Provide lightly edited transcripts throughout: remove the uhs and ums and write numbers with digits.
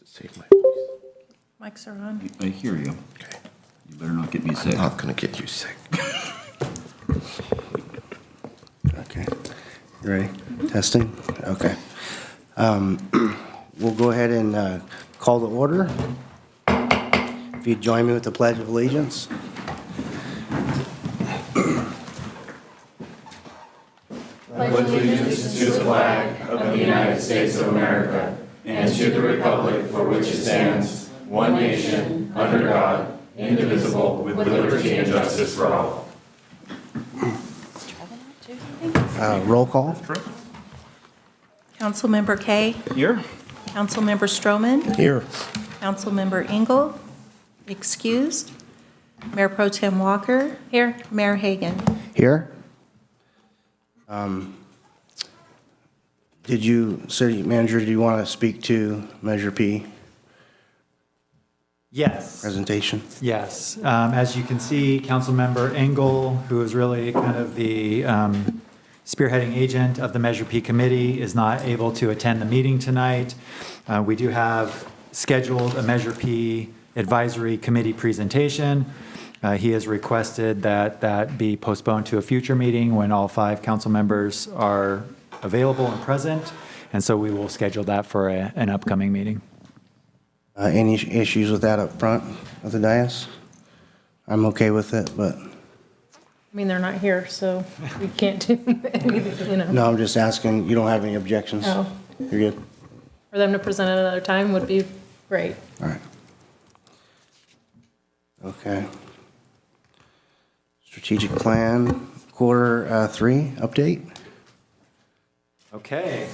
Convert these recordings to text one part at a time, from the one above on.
Save my voice. Mics are on. I hear you. Okay. You better not get me sick. I'm not gonna get you sick. Okay. You ready? Testing? Okay. We'll go ahead and call the order. If you'd join me with the Pledge of Allegiance. Pledge allegiance to the flag of the United States of America and to the republic for which it stands, one nation, under God, indivisible, with liberty and justice for all. Roll call. Councilmember Kay. Here? Councilmember Stroman. Here. Councilmember Engel. Excused. Mayor Pro Tem Walker. Here. Mayor Hagan. Here. City Manager, do you want to speak to Measure P Yes. presentation? Yes. As you can see, Councilmember Engel, who is really kind of the spearheading agent of the Measure P committee, is not able to attend the meeting tonight. We do have scheduled a Measure P advisory committee presentation. He has requested that that be postponed to a future meeting when all 5 council members are available and present, and so we will schedule that for an upcoming meeting. Any issues with that up front of the dais? I'm okay with it, but, I mean, they're not here, so we can't do anything, you know. no, I'm just asking, you don't have any objections? Oh. You're good? For them to present at another time would be great. All right. Okay. Strategic Plan, Quarter 3, update? Okay.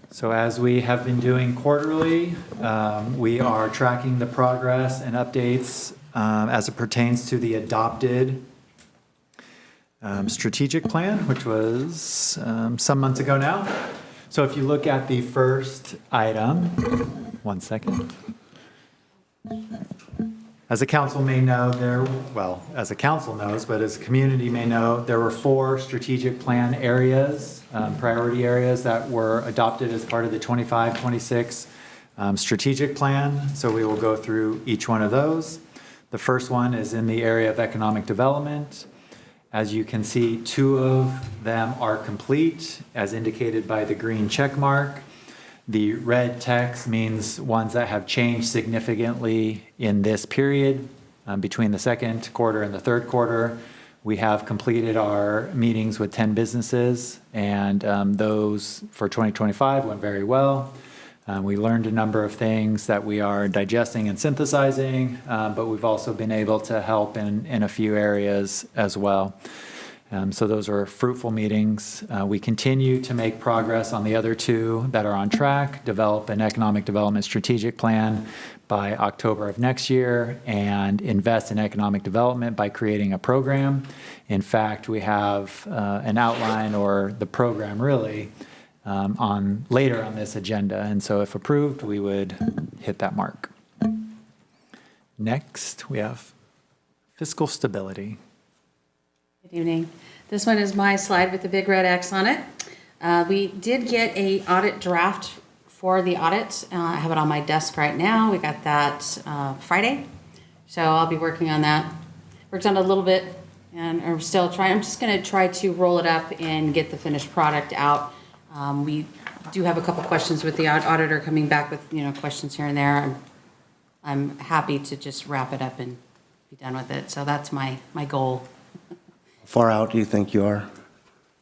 So as we have been doing quarterly, we are tracking the progress and updates as it pertains to the adopted strategic plan, which was some months ago now. So if you look at the first item, one second. As a council may know, as a council knows, but as a community may know, there were 4 strategic plan areas, priority areas that were adopted as part of the 25-26 strategic plan. So we will go through each one of those. The first one is in the area of economic development. As you can see, 2 of them are complete, as indicated by the green check mark. The red text means ones that have changed significantly in this period between the second quarter and the third quarter. We have completed our meetings with 10 businesses, and those for 2025 went very well. We learned a number of things that we are digesting and synthesizing, but we've also been able to help in a few areas as well. So those are fruitful meetings. We continue to make progress on the other 2 that are on track, develop an economic development strategic plan by October of next year, and invest in economic development by creating a program. In fact, we have an outline, or the program really, on later on this agenda. And so if approved, we would hit that mark. Next, we have fiscal stability. Good evening. This one is my slide with the big red X on it. We did get a audit draft for the audit. I have it on my desk right now. We got that Friday, so I'll be working on that. Worked on it a little bit, and I'm still trying. I'm just going to try to roll it up and get the finished product out. We do have a couple questions with the auditor coming back with questions here and there. I'm happy to just wrap it up and be done with it. So that's my goal. Far out do you think you are?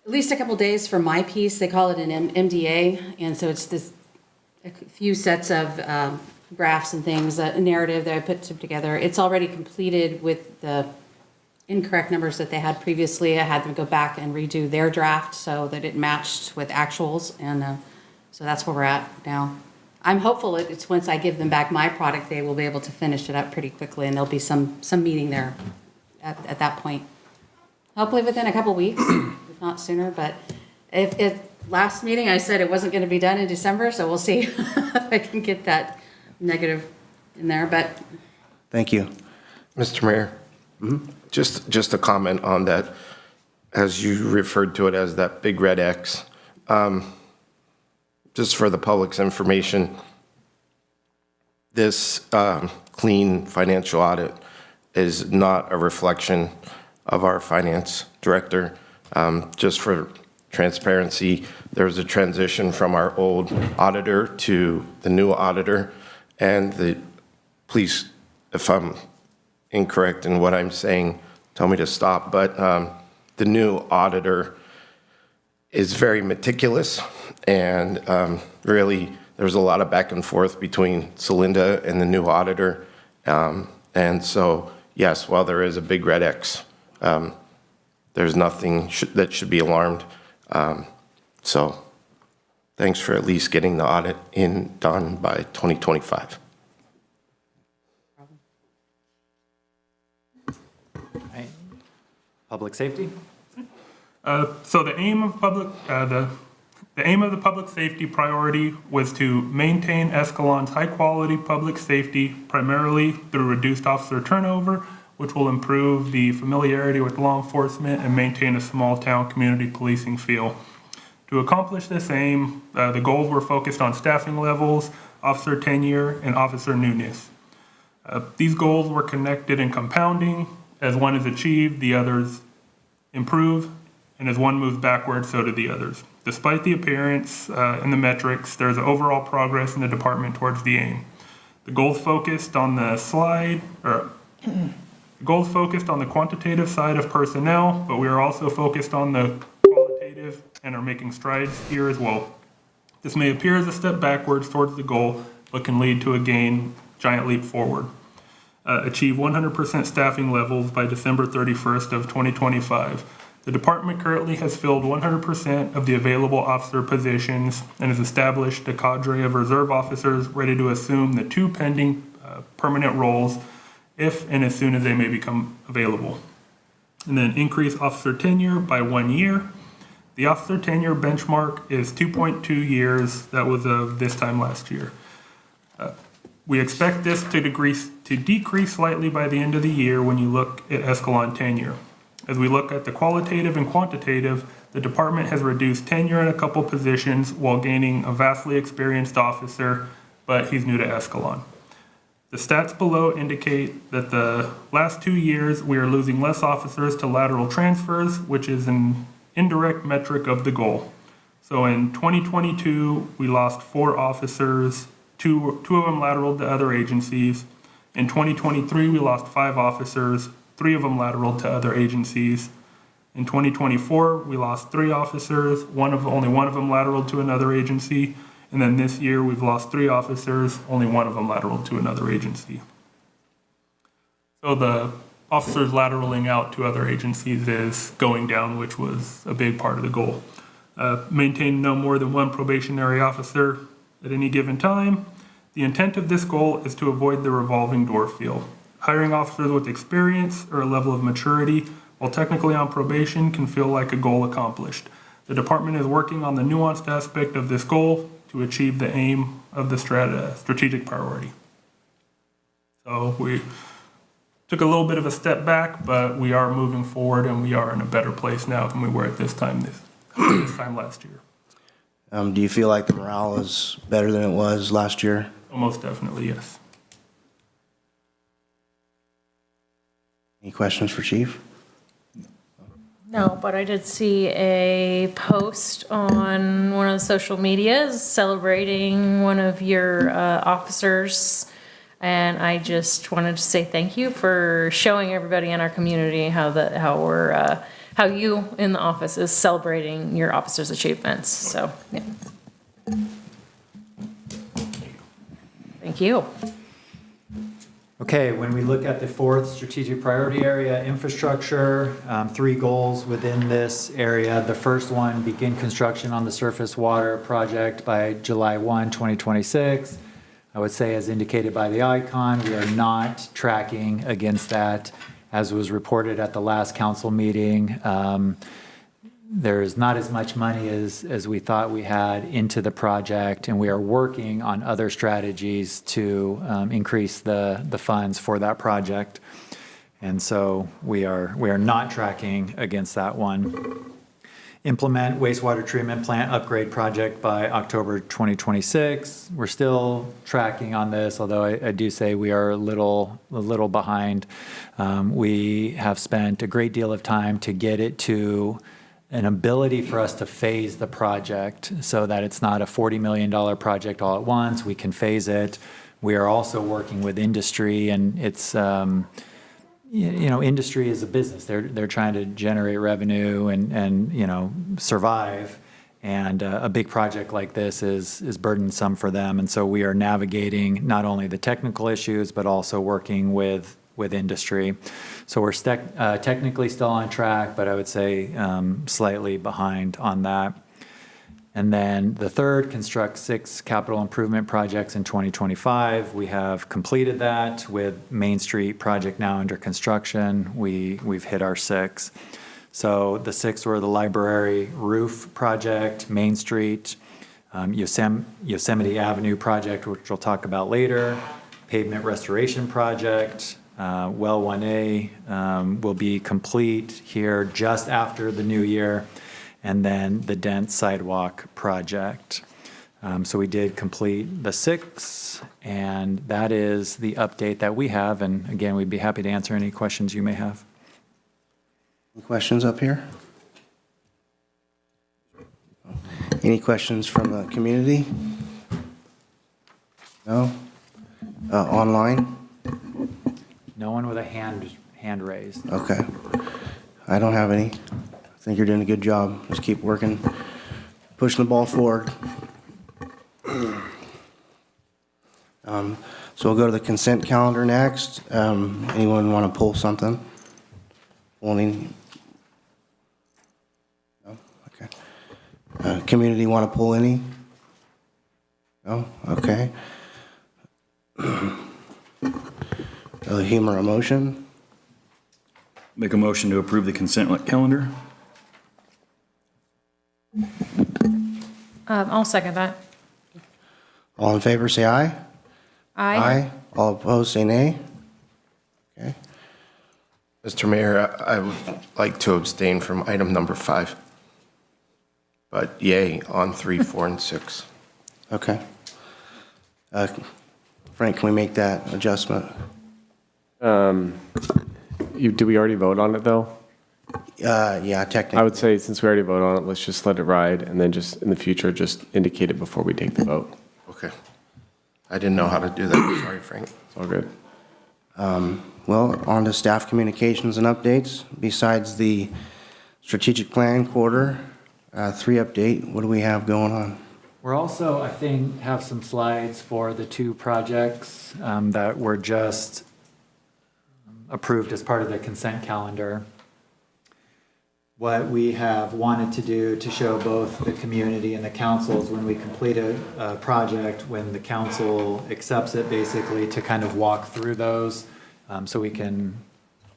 At least a couple days for my piece. They call it an MDA, and so it's a few sets of graphs and things, a narrative that I put together. It's already completed with the incorrect numbers that they had previously. I had them go back and redo their draft so that it matched with actuals, and so that's where we're at now. I'm hopeful it's once I give them back my product, they will be able to finish it up pretty quickly, and there'll be some meeting there at that point. Hopefully within a couple weeks, if not sooner. But if last meeting I said it wasn't going to be done in December, so we'll see if I can get that negative in there. But Thank you. Mr. Mayor, just a comment on that, as you referred to it as that big red X. Just for the public's information, this clean financial audit is not a reflection of our finance director. Just for transparency, there was a transition from our old auditor to the new auditor, and please, if I'm incorrect in what I'm saying, tell me to stop, but the new auditor is very meticulous, and really there's a lot of back and forth between Celinda and the new auditor. And so, yes, while there is a big red X, there's nothing that should be alarmed. So thanks for at least getting the audit done by 2025. Right. Public safety? So the aim of the public safety priority was to maintain Escalon's high-quality public safety primarily through reduced officer turnover, which will improve the familiarity with law enforcement and maintain a small-town community policing feel. To accomplish this aim, the goals were focused on staffing levels, officer tenure, and officer newness. These goals were connected and compounding. As one is achieved, the others improve, and as one moves backwards, so do the others. Despite the appearance and the metrics, there's overall progress in the department towards the aim. The goals focused on the quantitative side of personnel, but we are also focused on the qualitative and are making strides here as well. This may appear as a step backwards towards the goal, but can lead to a giant leap forward. Achieve 100% staffing levels by December 31st of 2025. The department currently has filled 100% of the available officer positions and has established a cadre of reserve officers ready to assume the 2 pending permanent roles if and as soon as they may become available. And then increase officer tenure by 1 year. The officer tenure benchmark is 2.2 years. That was of this time last year. We expect this to decrease slightly by the end of the year when you look at Escalon tenure. As we look at the qualitative and quantitative, the department has reduced tenure in a couple positions while gaining a vastly experienced officer, but he's new to Escalon. The stats below indicate that the last 2 years we are losing less officers to lateral transfers, which is an indirect metric of the goal. So in 2022, we lost 4 officers, two of them lateraled to other agencies. In 2023, we lost 5 officers, 3 of them lateraled to other agencies. In 2024, we lost 3 officers, only one of them lateraled to another agency. And then this year, we've lost 3 officers, only one of them lateraled to another agency. So the officers lateraling out to other agencies is going down, which was a big part of the goal. Maintain no more than 1 probationary officer at any given time. The intent of this goal is to avoid the revolving door feel. Hiring officers with experience or a level of maturity, while technically on probation, can feel like a goal accomplished. The department is working on the nuanced aspect of this goal to achieve the aim of the strategic priority. So we took a little bit of a step back, but we are moving forward and we are in a better place now than we were at this time last year. Do you feel like the morale is better than it was last year? Oh, most definitely, yes. Any questions for Chief? No, but I did see a post on one of the social medias celebrating one of your officers. And I just wanted to say thank you for showing everybody in our community how you in the office is celebrating your officers' achievements. So, yeah. Thank you. Okay, when we look at the 4th strategic priority area, infrastructure, 3 goals within this area. The first one, begin construction on the surface water project by July 1, 2026. I would say, as indicated by the icon, we are not tracking against that. As was reported at the last council meeting, there is not as much money as we thought we had into the project, and we are working on other strategies to increase the funds for that project. And so we are not tracking against that one. implement wastewater treatment plant upgrade project by October 2026. We're still tracking on this, although I do say we are a little behind. We have spent a great deal of time to get it to an ability for us to phase the project so that it's not a $40 million project all at once. We can phase it. We are also working with industry, and it's, industry is a business. They're trying to generate revenue and survive. And a big project like this is burdensome for them. And so we are navigating not only the technical issues, but also working with industry. So we're technically still on track, but I would say slightly behind on that. And then the third, construct 6 capital improvement projects in 2025. We have completed that with Main Street project now under construction. We've hit our 6. So the 6 were the library roof project, Main Street, Yosemite Avenue project, which we'll talk about later, pavement restoration project, Well 1A will be complete here just after the new year, and then the Dent Sidewalk project. So we did complete the 6, and that is the update that we have. And again, we'd be happy to answer any questions you may have. Any questions up here? Any questions from the community? No? Online? No one with a hand raised. Okay. I don't have any. I think you're doing a good job. Just keep working, pushing the ball forward. So we'll go to the consent calendar next. Anyone want to pull something? Only? No? Okay. Community want to pull any? No? Okay. Humor a motion? Make a motion to approve the consent calendar. I'll second that. All in favor, say aye. Aye. All opposed, say nay. Okay. Mr. Mayor, I would like to abstain from item number 5. But yay on 3, 4, and 6. Okay. Frank, can we make that adjustment? Did we already vote on it, though? Yeah, technically. I would say, since we already voted on it, let's just let it ride, and then just, in the future, just indicate it before we take the vote. Okay. I didn't know how to do that. Sorry, Frank. It's all good. Well, on to staff communications and updates. Besides the strategic plan quarter 3 update, what do we have going on? We're also, I think, have some slides for the 2 projects that were just approved as part of the consent calendar. What we have wanted to do to show both the community and the councils when we complete a project, when the council accepts it, basically to kind of walk through those so we can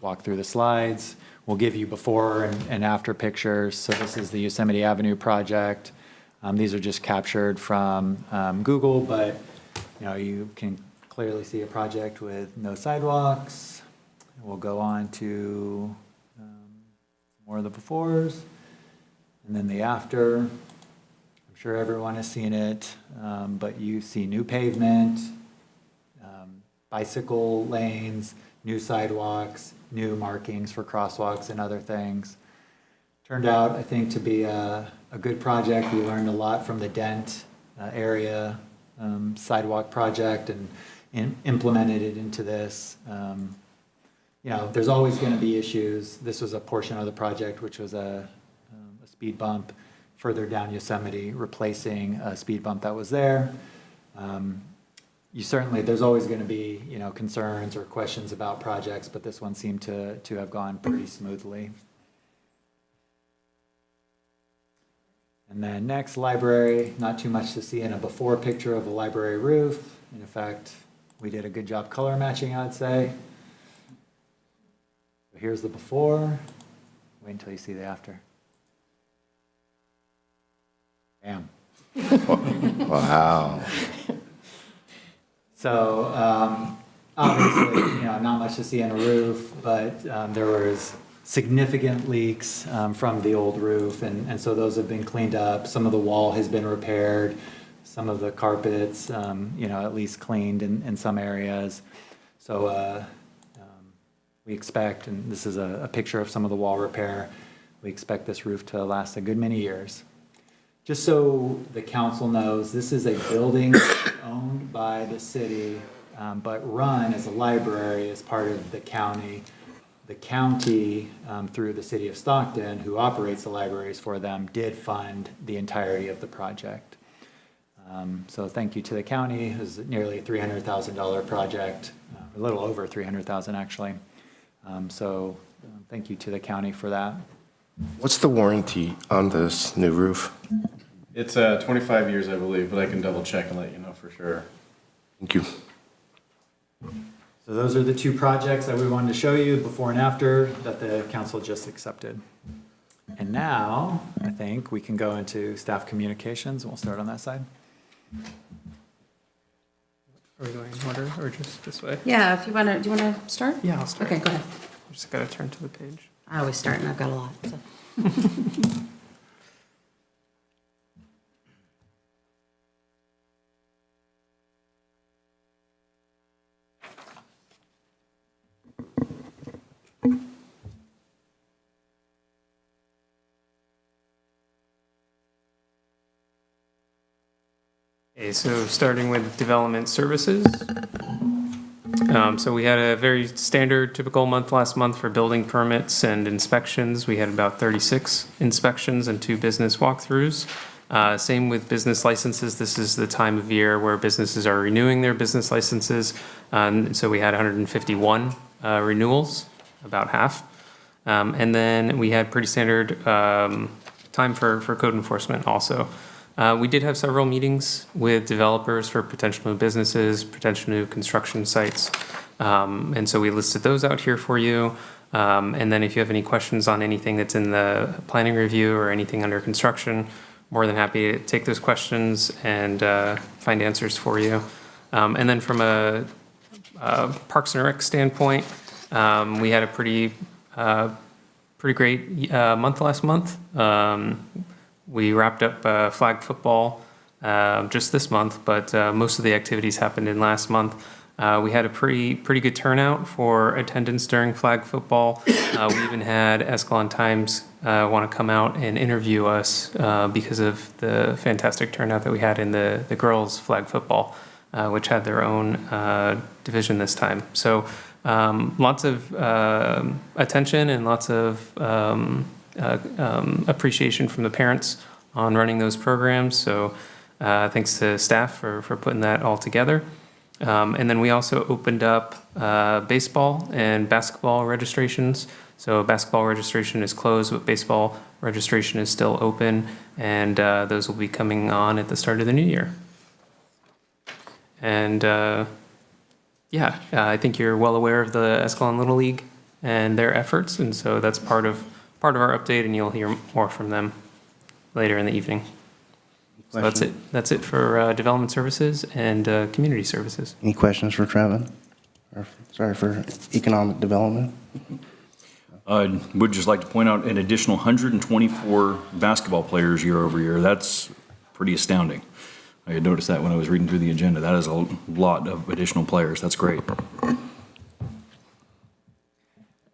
walk through the slides. We'll give you before and after pictures. So this is the Yosemite Avenue project. These are just captured from Google, but you can clearly see a project with no sidewalks. We'll go on to more of the befores, and then the after. I'm sure everyone has seen it, but you see new pavement, bicycle lanes, new sidewalks, new markings for crosswalks and other things. Turned out, I think, to be a good project. We learned a lot from the Dent area sidewalk project and implemented it into this. There's always going to be issues. This was a portion of the project, which was a speed bump further down Yosemite, replacing a speed bump that was there. There's always going to be, concerns or questions about projects, but this one seemed to have gone pretty smoothly. And then next, library. Not too much to see in a before picture of a library roof. In fact, we did a good job color matching, I'd say. Here's the before. Wait until you see the after. Bam. Wow. So obviously, not much to see on a roof, but there was significant leaks from the old roof, and so those have been cleaned up. Some of the wall has been repaired, some of the carpets, at least cleaned in some areas. So we expect, and this is a picture of some of the wall repair, we expect this roof to last a good many years. Just so the council knows, this is a building owned by the city, but run as a library as part of the county. The county, through the city of Stockton, who operates the libraries for them, did fund the entirety of the project. So thank you to the county. It was nearly a $300,000 project, a little over $300,000 actually. Thank you to the county for that. What's the warranty on this new roof? It's 25 years, I believe, but I can double check and let you know for sure. Thank you. So those are the two projects that we wanted to show you before and after that the council just accepted. And now, I think we can go into staff communications, and we'll start on that side. Are we going in order or just this way? Yeah, if you want to, do you want to start? Yeah, I'll start. Okay, go ahead. I just gotta turn to the page. I always start and I've got a lot, so. Okay, so starting with development services. So we had a very standard, typical month last month for building permits and inspections. We had about 36 inspections and 2 business walkthroughs. Same with business licenses. This is the time of year where businesses are renewing their business licenses. So we had 151 renewals, about half. And then we had pretty standard time for code enforcement also. We did have several meetings with developers for potential new businesses, potential new construction sites. And so we listed those out here for you. And then if you have any questions on anything that's in the planning review or anything under construction, more than happy to take those questions and find answers for you. And then from a Parks and Rec standpoint, we had a pretty great month last month. We wrapped up flag football just this month, but most of the activities happened in last month. We had a pretty good turnout for attendance during flag football. We even had Escalon Times want to come out and interview us because of the fantastic turnout that we had in the girls flag football, which had their own division this time. So lots of attention and lots of appreciation from the parents on running those programs. So thanks to staff for putting that all together. And then we also opened up baseball and basketball registrations. So basketball registration is closed, but baseball registration is still open, and those will be coming on at the start of the new year. And I think you're well aware of the Escalon Little League and their efforts, and so that's part of our update, and you'll hear more from them later in the evening. So that's it. That's it for development services and community services. Any questions for Trevin? Or, sorry, for economic development? I would just like to point out an additional 124 basketball players year over year. That's pretty astounding. I had noticed that when I was reading through the agenda. That is a lot of additional players. That's great.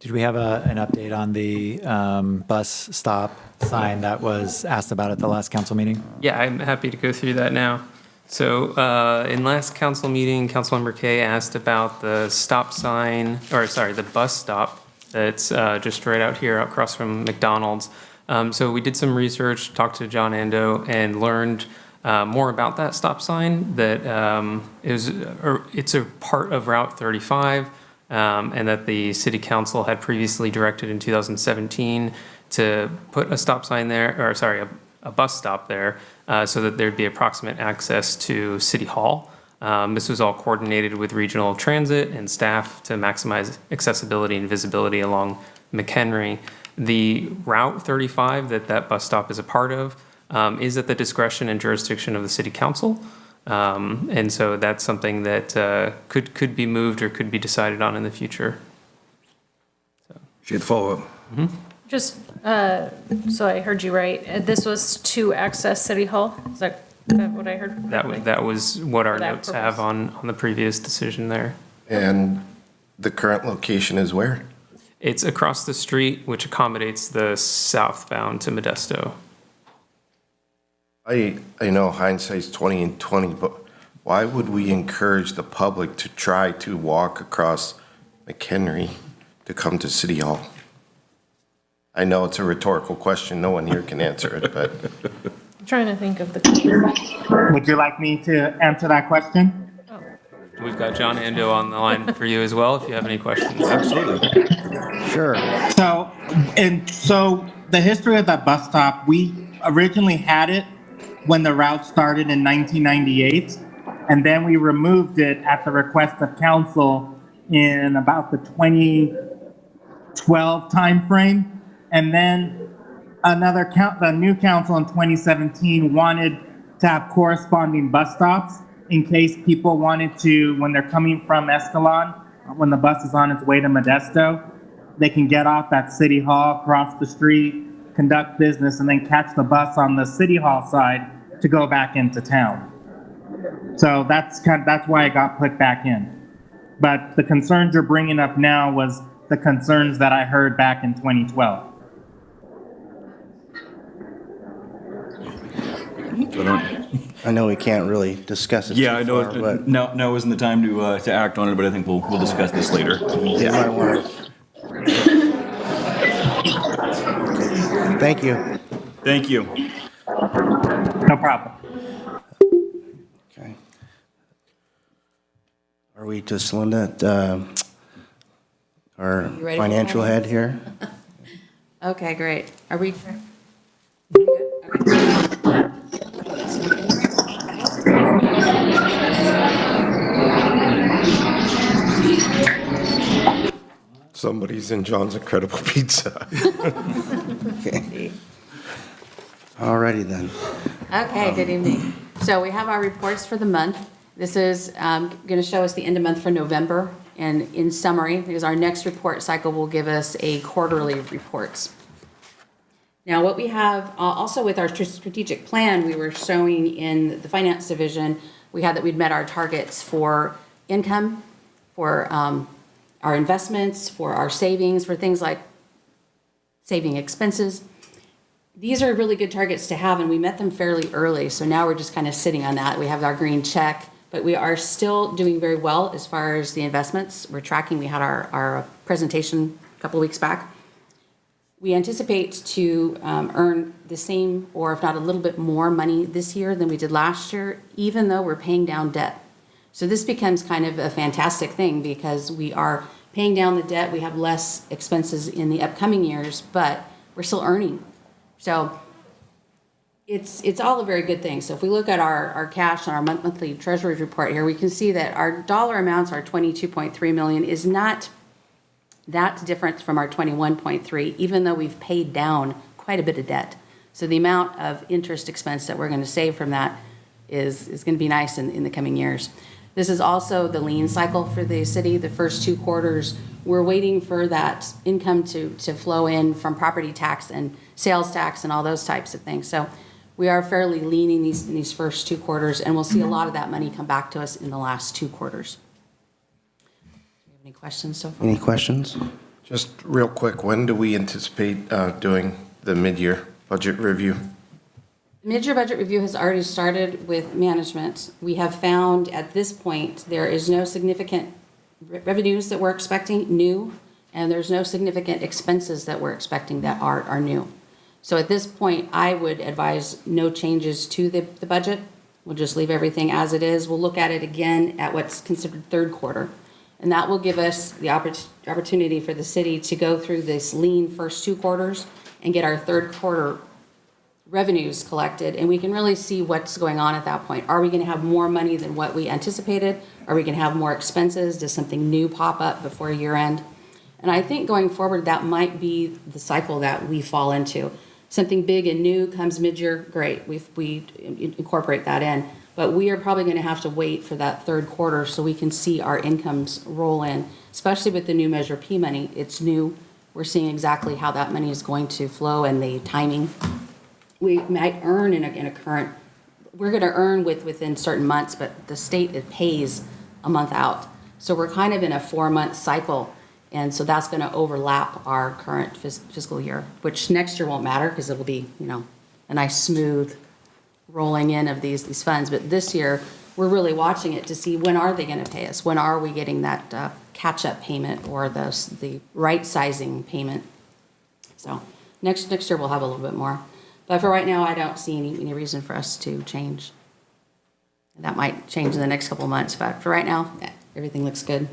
Did we have an update on the bus stop sign that was asked about at the last council meeting? Yeah, I'm happy to go through that now. So in last council meeting, Councilmember Kay asked about the stop sign, the bus stop that's just right out here across from McDonald's. So we did some research, talked to John Ando, and learned more about that stop sign, that it's a part of Route 35, and that the city council had previously directed in 2017 to put a stop sign there, a bus stop there, so that there'd be approximate access to City Hall. This was all coordinated with regional transit and staff to maximize accessibility and visibility along McHenry. The Route 35 that bus stop is a part of is at the discretion and jurisdiction of the city council. And so that's something that could be moved or could be decided on in the future. Appreciate the follow-up. Just, so I heard you right, this was to access City Hall? Is that what I heard? That was what our For that notes have purpose. on the previous decision there. And the current location is where? It's across the street, which accommodates the southbound to Modesto. I know hindsight's 20/20, but why would we encourage the public to try to walk across McHenry to come to City Hall? I know it's a rhetorical question, no one here can answer it, but I'm trying to think of the. Would you like me to answer that question? We've got John Ando on the line for you as well, if you have any questions. absolutely. Sure. So the history of that bus stop, we originally had it when the route started in 1998, and then we removed it at the request of council in about the 2012 timeframe. And then the new council in 2017 wanted to have corresponding bus stops in case people wanted to, when they're coming from Escalon, when the bus is on its way to Modesto, they can get off at City Hall, cross the street, conduct business, and then catch the bus on the City Hall side to go back into town. So that's why it got put back in. But the concerns you're bringing up now was the concerns that I heard back in 2012. I know we can't really discuss it. Yeah, too I know, far, but now isn't the time to act on it, but I think we'll discuss this later. you might want to. Thank you. Thank you. No problem. Okay. Are we to Celinda, our You ready for financial head finance? here? Okay, great. Are we? Somebody's in John's Incredible Pizza. Okay. All righty then. Okay, good evening. So we have our reports for the month. This is going to show us the end of month for November. And in summary, because our next report cycle will give us a quarterly reports. Now, what we have also with our strategic plan, we were showing in the finance division, we had that we'd met our targets for income, for our investments, for our savings, for things like saving expenses. These are really good targets to have, and we met them fairly early. So now we're just kind of sitting on that. We have our green check, but we are still doing very well as far as the investments. We're tracking. We had our presentation a couple of weeks back. We anticipate to earn the same, or if not a little bit more money this year than we did last year, even though we're paying down debt. So this becomes kind of a fantastic thing because we are paying down the debt. We have less expenses in the upcoming years, but we're still earning. So it's all a very good thing. So if we look at our cash and our monthly treasury report here, we can see that our dollar amounts, our 22.3 million, is not that different from our 21.3, even though we've paid down quite a bit of debt. So the amount of interest expense that we're going to save from that is going to be nice in the coming years. This is also the lien cycle for the city. The first 2 quarters, we're waiting for that income to flow in from property tax and sales tax and all those types of things. So we are fairly lean in these first 2 quarters, and we'll see a lot of that money come back to us in the last 2 quarters. Do you have any questions so far? Any questions? Just real quick, when do we anticipate doing the mid-year budget review? Mid-year budget review has already started with management. We have found at this point, there is no significant revenues that we're expecting new, and there's no significant expenses that we're expecting that are new. So at this point, I would advise no changes to the budget. We'll just leave everything as it is. We'll look at it again at what's considered third quarter. And that will give us the opportunity for the city to go through this lean first 2 quarters and get our third quarter revenues collected, and we can really see what's going on at that point. Are we going to have more money than what we anticipated? Are we going to have more expenses? Does something new pop up before year end? And I think going forward, that might be the cycle that we fall into. Something big and new comes mid-year, great. We incorporate that in. But we are probably going to have to wait for that third quarter so we can see our incomes roll in, especially with the new Measure P money. It's new. We're seeing exactly how that money is going to flow and the timing. We might earn in a current, we're going to earn within certain months, but the state, it pays a month out. So we're kind of in a 4-month cycle. And so that's going to overlap our current fiscal year, which next year won't matter because it'll be, a nice smooth rolling in of these funds. But this year, we're really watching it to see when are they going to pay us? When are we getting that catch-up payment or the right-sizing payment? So next year, we'll have a little bit more. But for right now, I don't see any reason for us to change. That might change in the next couple of months, but for right now, everything looks good.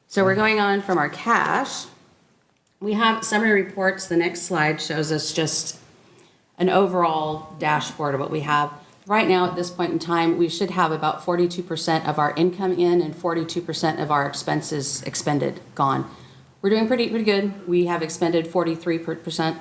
So we're going on from our cash. We have summary reports. The next slide shows us just an overall dashboard of what we have. Right now, at this point in time, we should have about 42% of our income in and 42% of our expenses expended, gone. We're doing pretty good. We have expended 43%.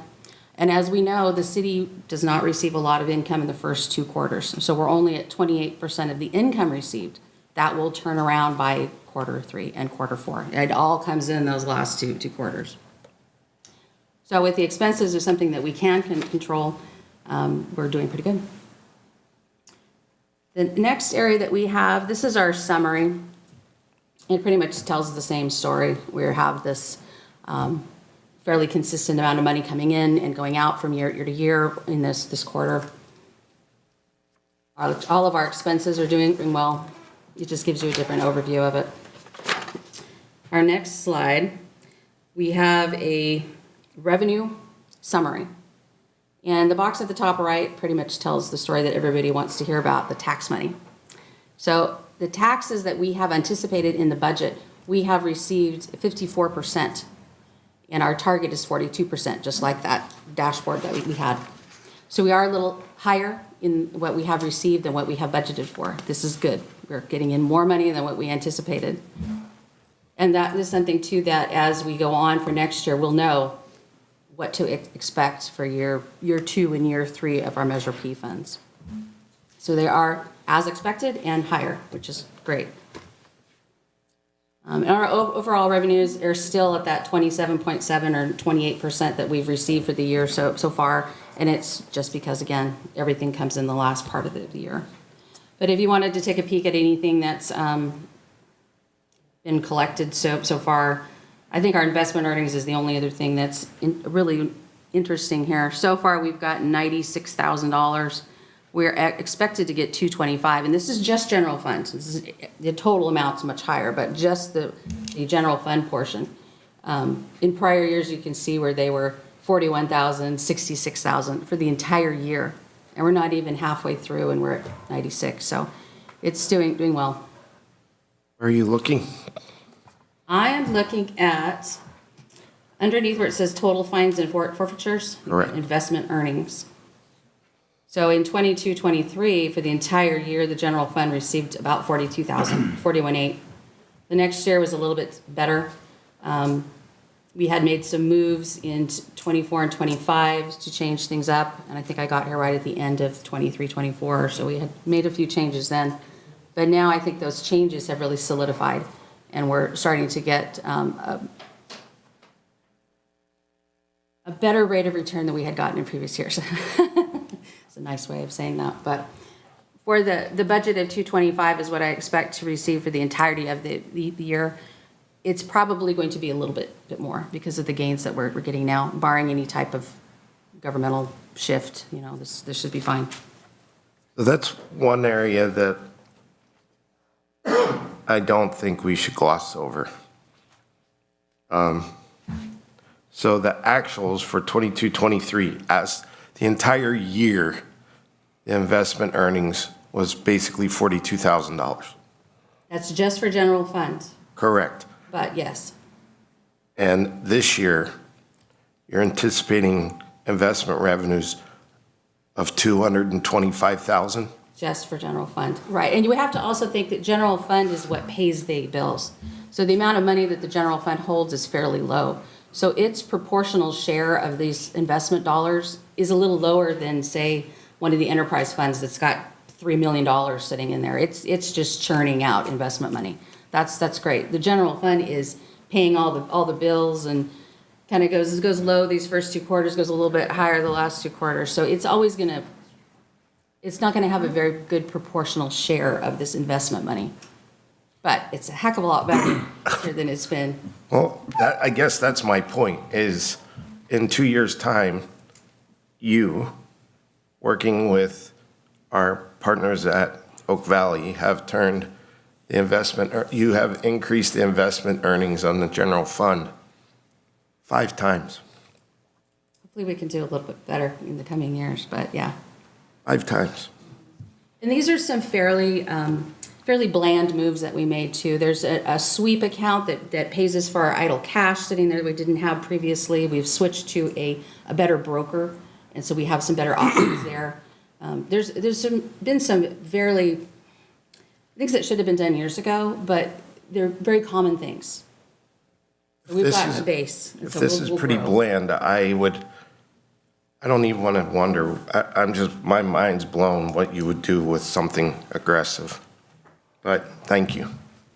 And as we know, the city does not receive a lot of income in the first 2 quarters. So we're only at 28% of the income received. That will turn around by quarter 3 and quarter 4. It all comes in those last two quarters. So with the expenses is something that we can control. We're doing pretty good. The next area that we have, this is our summary. It pretty much tells the same story. We have this fairly consistent amount of money coming in and going out from year to year in this quarter. All of our expenses are doing well. It just gives you a different overview of it. Our next slide, we have a revenue summary. And the box at the top right pretty much tells the story that everybody wants to hear about, the tax money. So the taxes that we have anticipated in the budget, we have received 54%. And our target is 42%, just like that dashboard that we had. So we are a little higher in what we have received than what we have budgeted for. This is good. We're getting in more money than what we anticipated. And that is something, too, that as we go on for next year, we'll know what to expect for year 2 and year 3 of our Measure P funds. So they are as expected and higher, which is great. And our overall revenues are still at that 27.7 or 28% that we've received for the year so far. And it's just because, again, everything comes in the last part of the year. But if you wanted to take a peek at anything that's been collected so far, I think our investment earnings is the only other thing that's really interesting here. So far, we've got $96,000. We're expected to get $225,000, and this is just general funds. The total amount's much higher, but just the general fund portion. In prior years, you can see where they were $41,000, $66,000 for the entire year, and we're not even halfway through, and we're at 96. So it's doing well. Where are you looking? I am looking at underneath where it says total fines and forfeitures. Correct. Investment earnings. So in 22-23, for the entire year, the general fund received about $42,000, $41,800. The next year was a little bit better. We had made some moves in 24 and 25 to change things up, and I think I got here right at the end of 23-24, so we had made a few changes then. But now I think those changes have really solidified, and we're starting to get a better rate of return than we had gotten in previous years. It's a nice way of saying that. But for the budget of 225 is what I expect to receive for the entirety of the year. It's probably going to be a little bit more because of the gains that we're getting now, barring any type of governmental shift. This should be fine. So that's one area that I don't think we should gloss over. So the actuals for 22-23, as the entire year, the investment earnings was basically $42,000. That's just for general fund. Correct. But yes. And this year, you're anticipating investment revenues of $225,000? Just for general fund, right. And you have to also think that general fund is what pays the bills. So the amount of money that the general fund holds is fairly low. So its proportional share of these investment dollars is a little lower than, say, one of the enterprise funds that's got $3 million sitting in there. It's just churning out investment money. That's great. The general fund is paying all the bills and kind of goes low these first 2 quarters, goes a little bit higher the last 2 quarters. So it's always going to, it's not going to have a very good proportional share of this investment money. But it's a heck of a lot better than it's been. Well, I guess that's my point, is in 2 years' time, you, working with our partners at Oak Valley, have turned the investment, or you have increased the investment earnings on the general fund 5 times. Hopefully we can do a little bit better in the coming years, but yeah. 5 times. And these are some fairly bland moves that we made too. There's a sweep account that pays us for our idle cash sitting there that we didn't have previously. We've switched to a better broker, and so we have some better options there. There's been some fairly things that should have been done years ago, but they're very common things. So we've got a base. and If so this we'll is pretty grow. bland, I don't even want to wonder, my mind's blown what you would do with something aggressive. But thank you.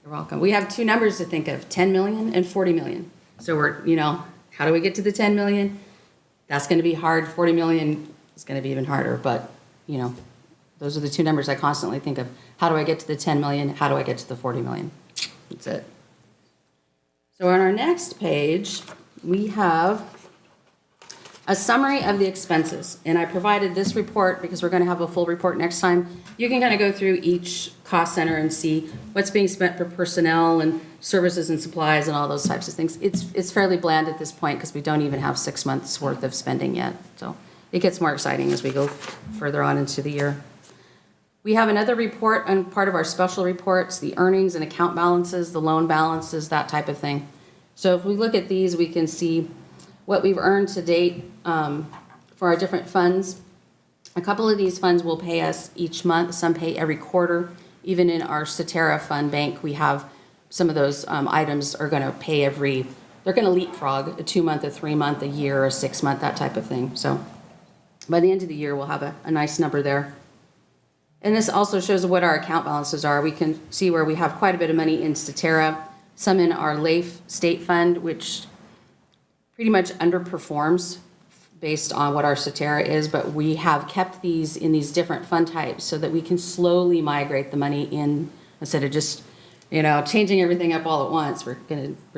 You're welcome. We have 2 numbers to think of, 10 million and 40 million. So we're, how do we get to the 10 million? That's going to be hard. 40 million is going to be even harder, but, those are the 2 numbers I constantly think of. How do I get to the 10 million? How do I get to the 40 million? That's it. So on our next page, we have a summary of the expenses. And I provided this report because we're going to have a full report next time. You can kind of go through each cost center and see what's being spent for personnel and services and supplies and all those types of things. It's fairly bland at this point because we don't even have 6 months worth of spending yet. So it gets more exciting as we go further on into the year. We have another report on part of our special reports, the earnings and account balances, the loan balances, that type of thing. So if we look at these, we can see what we've earned to date for our different funds. A couple of these funds will pay us each month. Some pay every quarter. Even in our Cetera Fund Bank, we have some of those items are going to pay they're going to leapfrog a 2-month, a 3-month, a year, a 6-month, that type of thing. So by the end of the year, we'll have a nice number there. And this also shows what our account balances are. We can see where we have quite a bit of money in Cetera, some in our LAIF State Fund, which pretty much underperforms based on what our Cetera is, but we have kept these in these different fund types so that we can slowly migrate the money in instead of just, changing everything up all at once. We're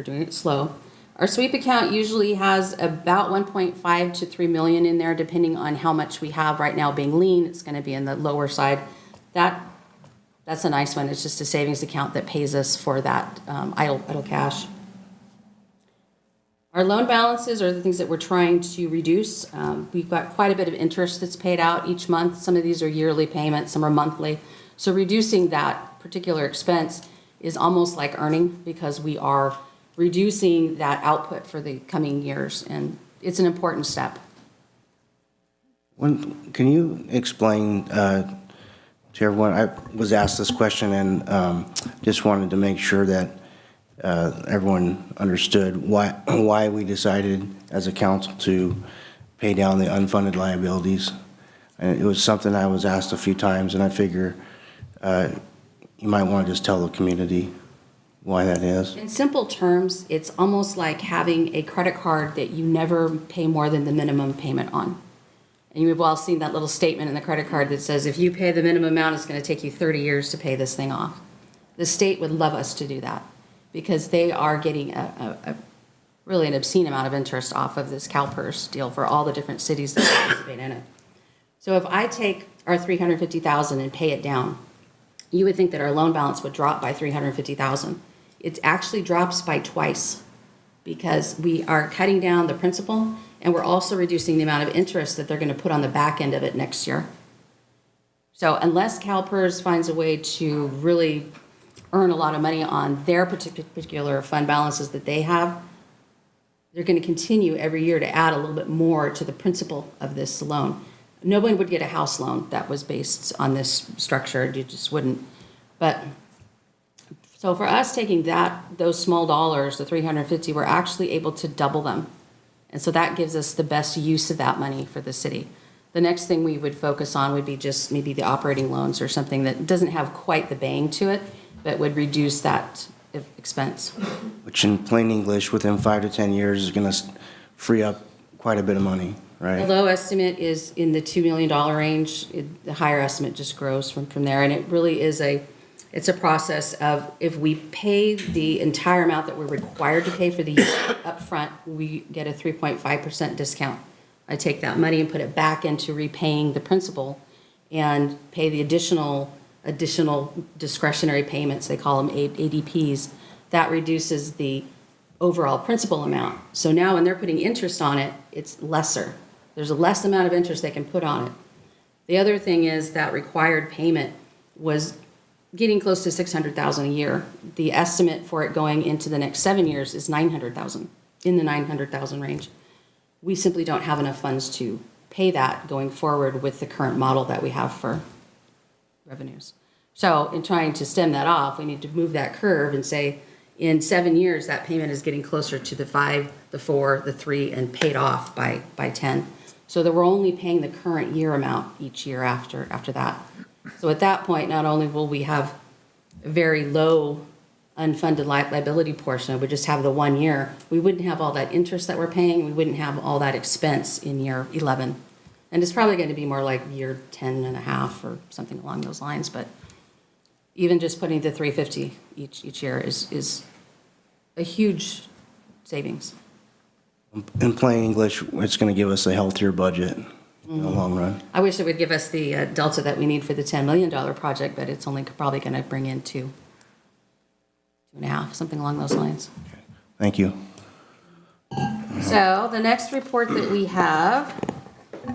doing it slow. Our sweep account usually has about 1.5 to 3 million in there, depending on how much we have right now being lean. It's going to be in the lower side. That's a nice one. It's just a savings account that pays us for that idle cash. Our loan balances are the things that we're trying to reduce. We've got quite a bit of interest that's paid out each month. Some of these are yearly payments, some are monthly. So reducing that particular expense is almost like earning because we are reducing that output for the coming years, and it's an important step. Can you explain to everyone, I was asked this question and just wanted to make sure that everyone understood why we decided as a council to pay down the unfunded liabilities. And it was something I was asked a few times, and I figure you might want to just tell the community why that is. In simple terms, it's almost like having a credit card that you never pay more than the minimum payment on. And you've all seen that little statement in the credit card that says, if you pay the minimum amount, it's going to take you 30 years to pay this thing off. The state would love us to do that because they are getting a really an obscene amount of interest off of this CalPERS deal for all the different cities that participate in it. So if I take our $350,000 and pay it down, you would think that our loan balance would drop by $350,000. It actually drops by twice because we are cutting down the principal and we're also reducing the amount of interest that they're going to put on the back end of it next year. So unless CalPERS finds a way to really earn a lot of money on their particular fund balances that they have, they're going to continue every year to add a little bit more to the principal of this loan. No one would get a house loan that was based on this structure. You just wouldn't. But so for us taking those small dollars, the 350, we're actually able to double them. And so that gives us the best use of that money for the city. The next thing we would focus on would be just maybe the operating loans or something that doesn't have quite the bang to it, but would reduce that expense. Which in plain English, within 5 to 10 years is going to free up quite a bit of money, The right? low estimate is in the $2 million range. The higher estimate just grows from there. And it really is it's a process of, if we pay the entire amount that we're required to pay for the year upfront, we get a 3.5% discount. I take that money and put it back into repaying the principal and pay the additional discretionary payments, they call them ADPs. That reduces the overall principal amount. So now when they're putting interest on it, it's lesser. There's a less amount of interest they can put on it. The other thing is that required payment was getting close to $600,000 a year. The estimate for it going into the next 7 years is $900,000, in the $900,000 range. We simply don't have enough funds to pay that going forward with the current model that we have for revenues. So in trying to stem that off, we need to move that curve and say, in 7 years, that payment is getting closer to the 5, the 4, the 3, and paid off by 10. So that we're only paying the current year amount each year after that. So at that point, not only will we have a very low unfunded liability portion, we just have the 1 year, we wouldn't have all that interest that we're paying, we wouldn't have all that expense in year 11. And it's probably going to be more like year 10 and a half or something along those lines, but even just putting the $350 each year is a huge savings. In plain English, it's going to give us a healthier budget in the long run. I wish it would give us the delta that we need for the $10 million project, but it's only probably going to bring in 2.5, something along those lines. Thank you. So the next report that we have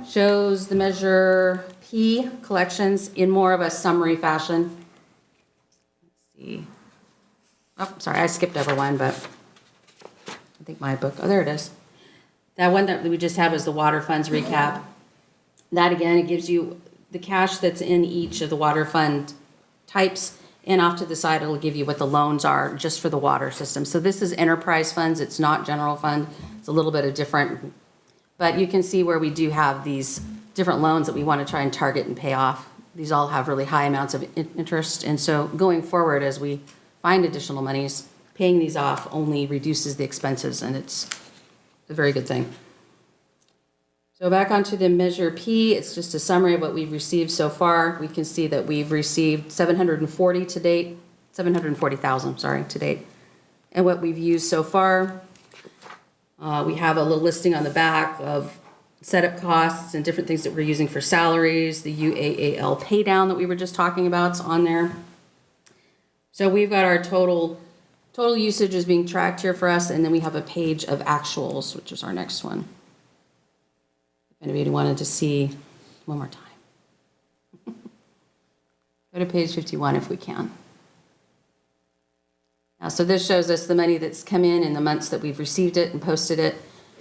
shows the Measure P collections in more of a summary fashion. Let's see. Oh, sorry, I skipped over one, but I think my book, oh, there it is. That one that we just had was the water funds recap. That again, it gives you the cash that's in each of the water fund types, and off to the side, it'll give you what the loans are just for the water system. So this is enterprise funds, it's not general fund. It's a little bit of different, but you can see where we do have these different loans that we want to try and target and pay off. These all have really high amounts of interest, and so going forward, as we find additional monies, paying these off only reduces the expenses, and it's a very good thing. So back onto the Measure P, it's just a summary of what we've received so far. We can see that we've received 740 to date, 740,000, sorry, to date. And what we've used so far, we have a little listing on the back of setup costs and different things that we're using for salaries. The UAAL pay down that we were just talking about is on there. So we've got our total usage is being tracked here for us, and then we have a page of actuals, which is our next one. If anybody wanted to see one more time. Go to page 51 if we can. Now, so this shows us the money that's come in the months that we've received it and posted it.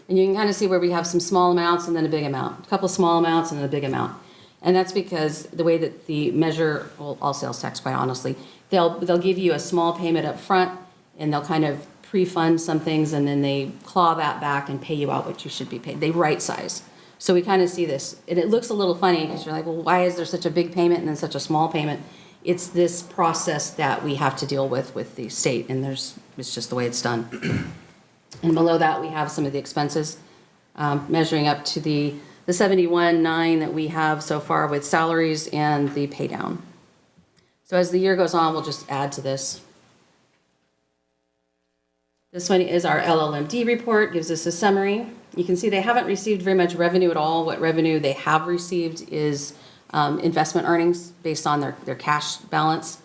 And you can kind of see where we have some small amounts and then a big amount, a couple small amounts and then a big amount. And that's because the way that the measure, well, all sales tax, quite honestly, they'll give you a small payment up front, and they'll kind of pre-fund some things, and then they claw that back and pay you out what you should be paid. They right size. So we kind of see this, and it looks a little funny because you're like, well, why is there such a big payment and then such a small payment? It's this process that we have to deal with the state, and it's just the way it's done. And below that, we have some of the expenses, measuring up to the 71.9 that we have so far with salaries and the pay down. So as the year goes on, we'll just add to this. This one is our LLMD report, gives us a summary. You can see they haven't received very much revenue at all. What revenue they have received is investment earnings based on their cash balance.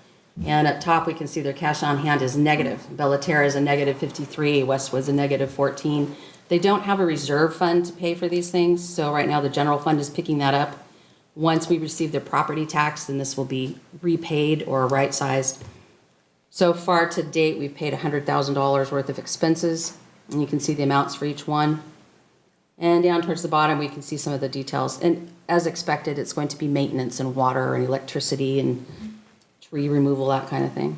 And up top, we can see their cash on hand is negative. Bellaterra is a negative 53, Westwood's a negative 14. They don't have a reserve fund to pay for these things, so right now the general fund is picking that up. Once we receive the property tax, then this will be repaid or right-sized. So far to date, we've paid $100,000 worth of expenses, and you can see the amounts for each one. And down towards the bottom, we can see some of the details. And as expected, it's going to be maintenance and water and electricity and tree removal, that kind of thing.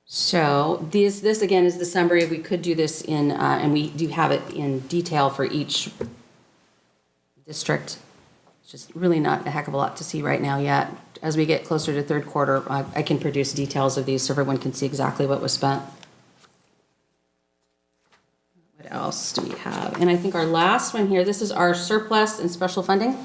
So this again is the summary. We could do this in, and we do have it in detail for each district. It's just really not a heck of a lot to see right now yet. As we get closer to third quarter, I can produce details of these so everyone can see exactly what was spent. What else do we have? And I think our last one here, this is our surplus and special funding.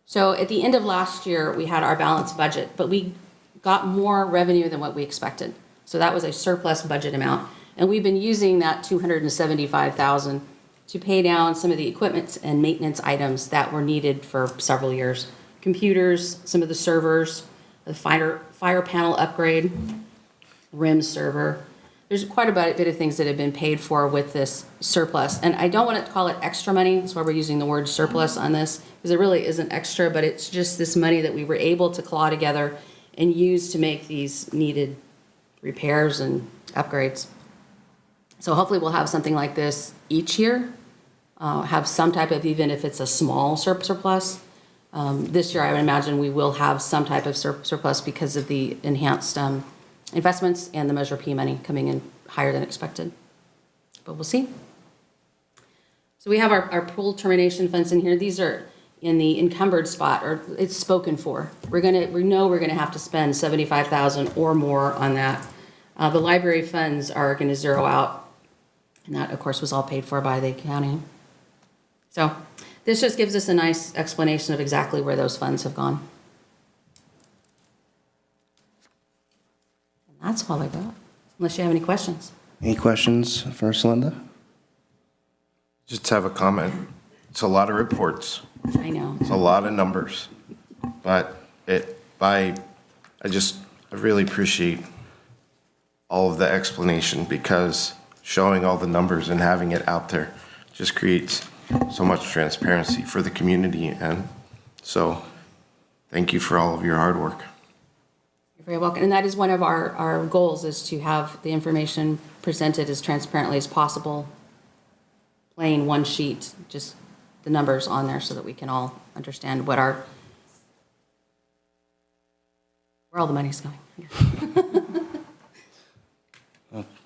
So at the end of last year, we had our balanced budget, but we got more revenue than what we expected. So that was a surplus budget amount. And we've been using that $275,000 to pay down some of the equipment and maintenance items that were needed for several years. Computers, some of the servers, the fire panel upgrade, RIM server. There's quite a bit of things that have been paid for with this surplus. And I don't want to call it extra money. That's why we're using the word surplus on this, because it really isn't extra, but it's just this money that we were able to claw together and use to make these needed repairs and upgrades. So hopefully we'll have something like this each year, have some type of, even if it's a small surplus. This year, I would imagine we will have some type of surplus because of the enhanced investments and the Measure P money coming in higher than expected. But we'll see. So we have our pool termination funds in here. These are in the encumbered spot, or it's spoken for. We know we're gonna have to spend $75,000 or more on that. The library funds are gonna zero out, and that, of course, was all paid for by the county. So this just gives us a nice explanation of exactly where those funds have gone. And that's all I got, unless you have any questions. Any questions for Celinda? Just have a comment. It's a lot of reports. I know. It's a lot of numbers. But I really appreciate all of the explanation, because showing all the numbers and having it out there just creates so much transparency for the community. And so thank you for all of your hard work. You're very welcome. And that is one of our goals, is to have the information presented as transparently as possible. Plain one sheet, just the numbers on there so that we can all understand where all the money's going.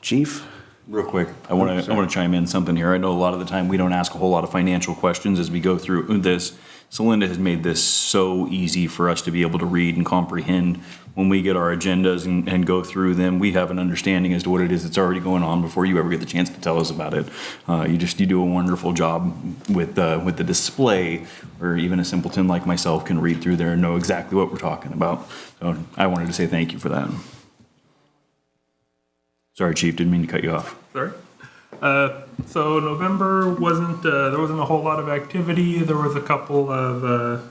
Chief? Real quick, I want to chime in something here. I know a lot of the time we don't ask a whole lot of financial questions as we go through this. Celinda has made this so easy for us to be able to read and comprehend. When we get our agendas and go through them, we have an understanding as to what it is that's already going on before you ever get the chance to tell us about it. You do a wonderful job with the display, or even a simpleton like myself can read through there and know exactly what we're talking about. So I wanted to say thank you for that. Sorry, Chief, didn't mean to cut you off. Sorry. So November there wasn't a whole lot of activity. There was a couple of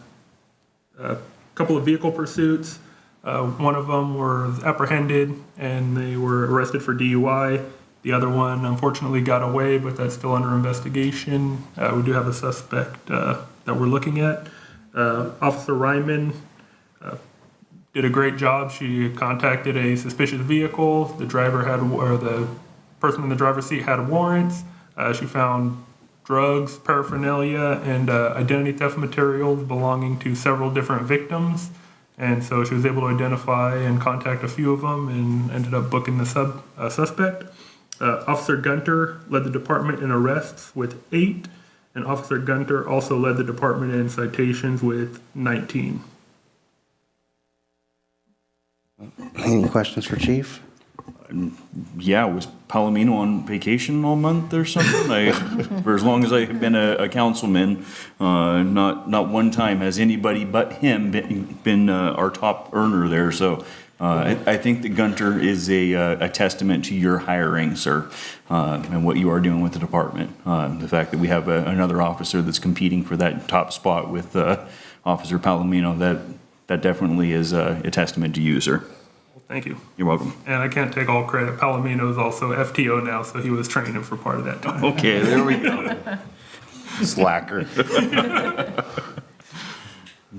vehicle pursuits. One of them was apprehended and they were arrested for DUI. The other one unfortunately got away, but that's still under investigation. We do have a suspect that we're looking at. Officer Ryman did a great job. She contacted a suspicious vehicle. The person in the driver's seat had warrants. She found drugs, paraphernalia, and identity theft materials belonging to several different victims. And so she was able to identify and contact a few of them and ended up booking the suspect. Officer Gunter led the department in arrests with 8, and Officer Gunter also led the department in citations with 19. Any questions for Chief? Yeah, was Palomino on vacation all month or something? For as long as I've been a councilman, not one time has anybody but him been our top earner there. So I think that Gunter is a testament to your hiring, sir, and what you are doing with the department. The fact that we have another officer that's competing for that top spot with Officer Palomino, that definitely is a testament to you, sir. Thank you. You're welcome. And I can't take all credit. Palomino is also FTO now, so he was training for part of that time. Okay, there we go. Slacker.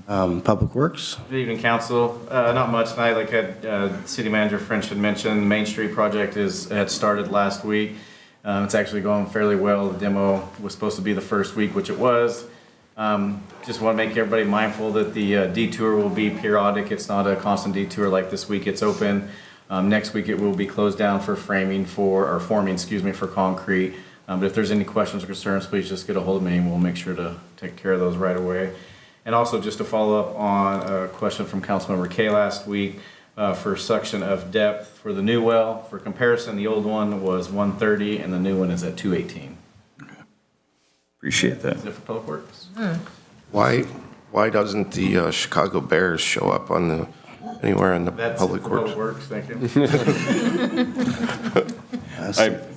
Public Works? Good evening, council. Not much tonight. Like City Manager French had mentioned, Main Street project had started last week. It's actually going fairly well. The demo was supposed to be the first week, which it was. Just want to make everybody mindful that the detour will be periodic. It's not a constant detour like this week. It's open. Next week it will be closed down for forming, for concrete. But if there's any questions or concerns, please just get a hold of me and we'll make sure to take care of those right away. And also just to follow up on a question from Councilmember Kay last week for suction of depth for the new well. For comparison, the old one was 130 and the new one is at 218. Appreciate that. Is it for Public Works? Why doesn't the Chicago Bears show up on the, anywhere in the That's Public it for Works? Public Works, thank you.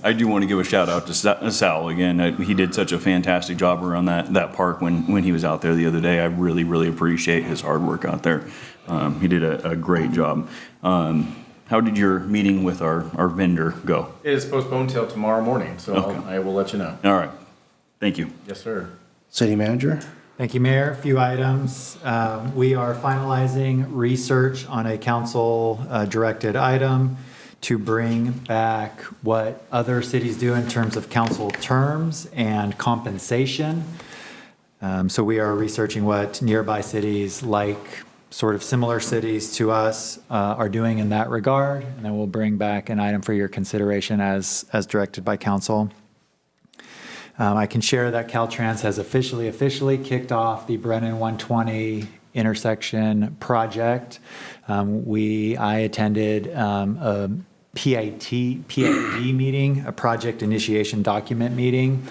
I do want to give a shout out to Sal again. He did such a fantastic job around that park when he was out there the other day. I really, really appreciate his hard work out there. He did a great job. How did your meeting with our vendor go? It is postponed till tomorrow morning, so Okay. I will let you know. All right. Thank you. Yes, sir. City Manager? Thank you, Mayor. A few items. We are finalizing research on a council-directed item to bring back what other cities do in terms of council terms and compensation. So we are researching what nearby cities, like sort of similar cities to us, are doing in that regard, and then we'll bring back an item for your consideration as directed by council. I can share that Caltrans has officially kicked off the Brennan 120 intersection project. I attended a PID meeting, a project initiation document meeting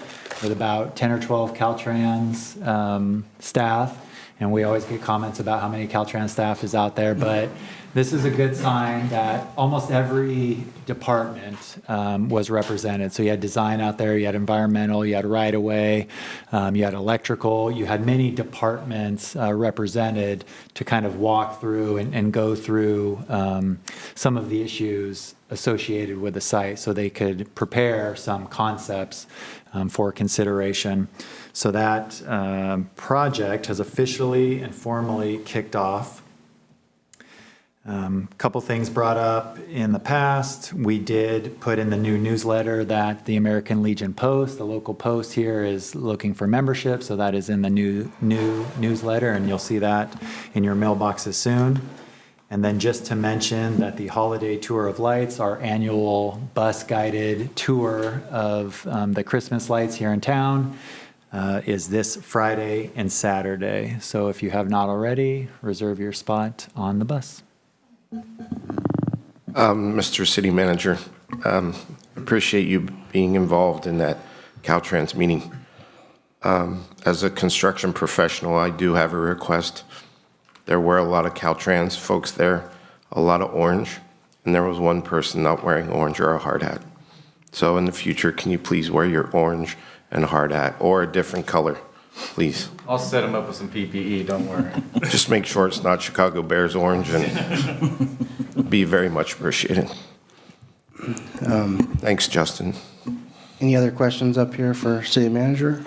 with about 10 or 12 Caltrans staff. And we always get comments about how many Caltrans staff is out there, but this is a good sign that almost every department was represented. So you had design out there, you had environmental, you had right-of-way, you had electrical, you had many departments represented to kind of walk through and go through some of the issues associated with the site so they could prepare some concepts for consideration. So that project has officially and formally kicked off. Couple things brought up in the past. We did put in the new newsletter that the American Legion Post, the local post here, is looking for membership. So that is in the new newsletter, and you'll see that in your mailboxes soon. And then just to mention that the Holiday Tour of Lights, our annual bus-guided tour of the Christmas lights here in town, is this Friday and Saturday. So if you have not already, reserve your spot on the bus. Mr. City Manager, appreciate you being involved in that Caltrans meeting. As a construction professional, I do have a request. There were a lot of Caltrans folks there, a lot of orange, and there was one person not wearing orange or a hard hat. So in the future, can you please wear your orange and hard hat, or a different color, please? I'll set them up with some PPE, don't worry. Just make sure it's not Chicago Bears orange, and be very much appreciated. Thanks, Justin. Any other questions up here for City Manager?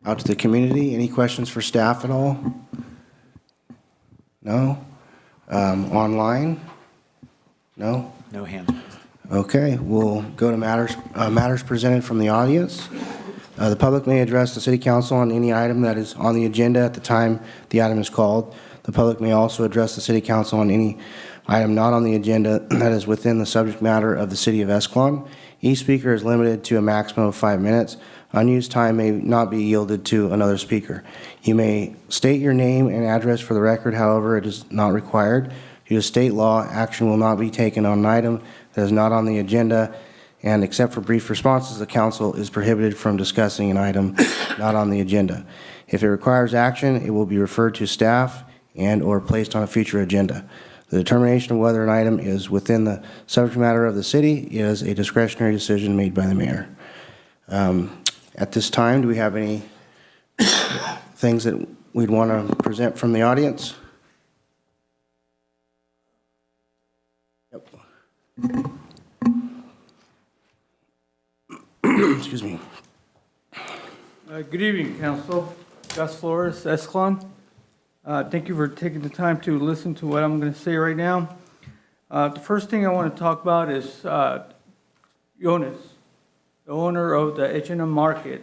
Out to the community, any questions for staff at all? No? Online? No? No hands raised. Okay, we'll go to matters presented from the audience. The public may address the city council on any item that is on the agenda at the time the item is called. The public may also address the city council on any item not on the agenda that is within the subject matter of the city of Escalon. Each speaker is limited to a maximum of 5 minutes. Unused time may not be yielded to another speaker. You may state your name and address for the record, however, it is not required. Due to state law, action will not be taken on an item that is not on the agenda, and except for brief responses, the council is prohibited from discussing an item not on the agenda. If it requires action, it will be referred to staff and/or placed on a future agenda. The determination of whether an item is within the subject matter of the city is a discretionary decision made by the mayor. At this time, do we have any things that we'd want to present from the audience? Yep. Excuse me. Good evening, Council. Gus Flores, Escalon. Thank you for taking the time to listen to what I'm going to say right now. The first thing I want to talk about is Jonas, the owner of the H&M Market,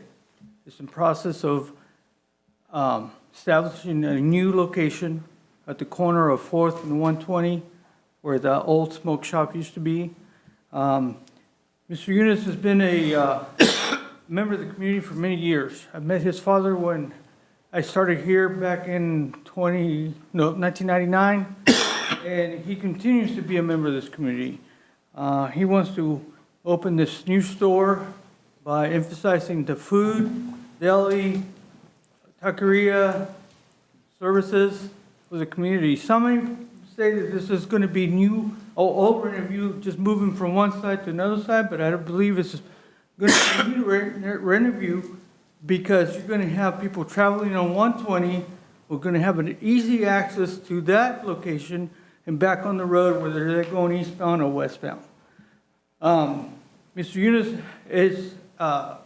is in process of establishing a new location at the corner of 4th and 120, where the old smoke shop used to be. Mr. Yunus has been a member of the community for many years. I met his father when I started here back in 1999, and he continues to be a member of this community. He wants to open this new store by emphasizing the food, deli, taqueria services for the community. Some may say that this is going to be new, old Rennerview, just moving from one side to another side, but I don't believe it's going to be new Rennerview because you're going to have people traveling on 120. We're going to have an easy access to that location and back on the road, whether they're going eastbound or westbound. Mr. Yunus is a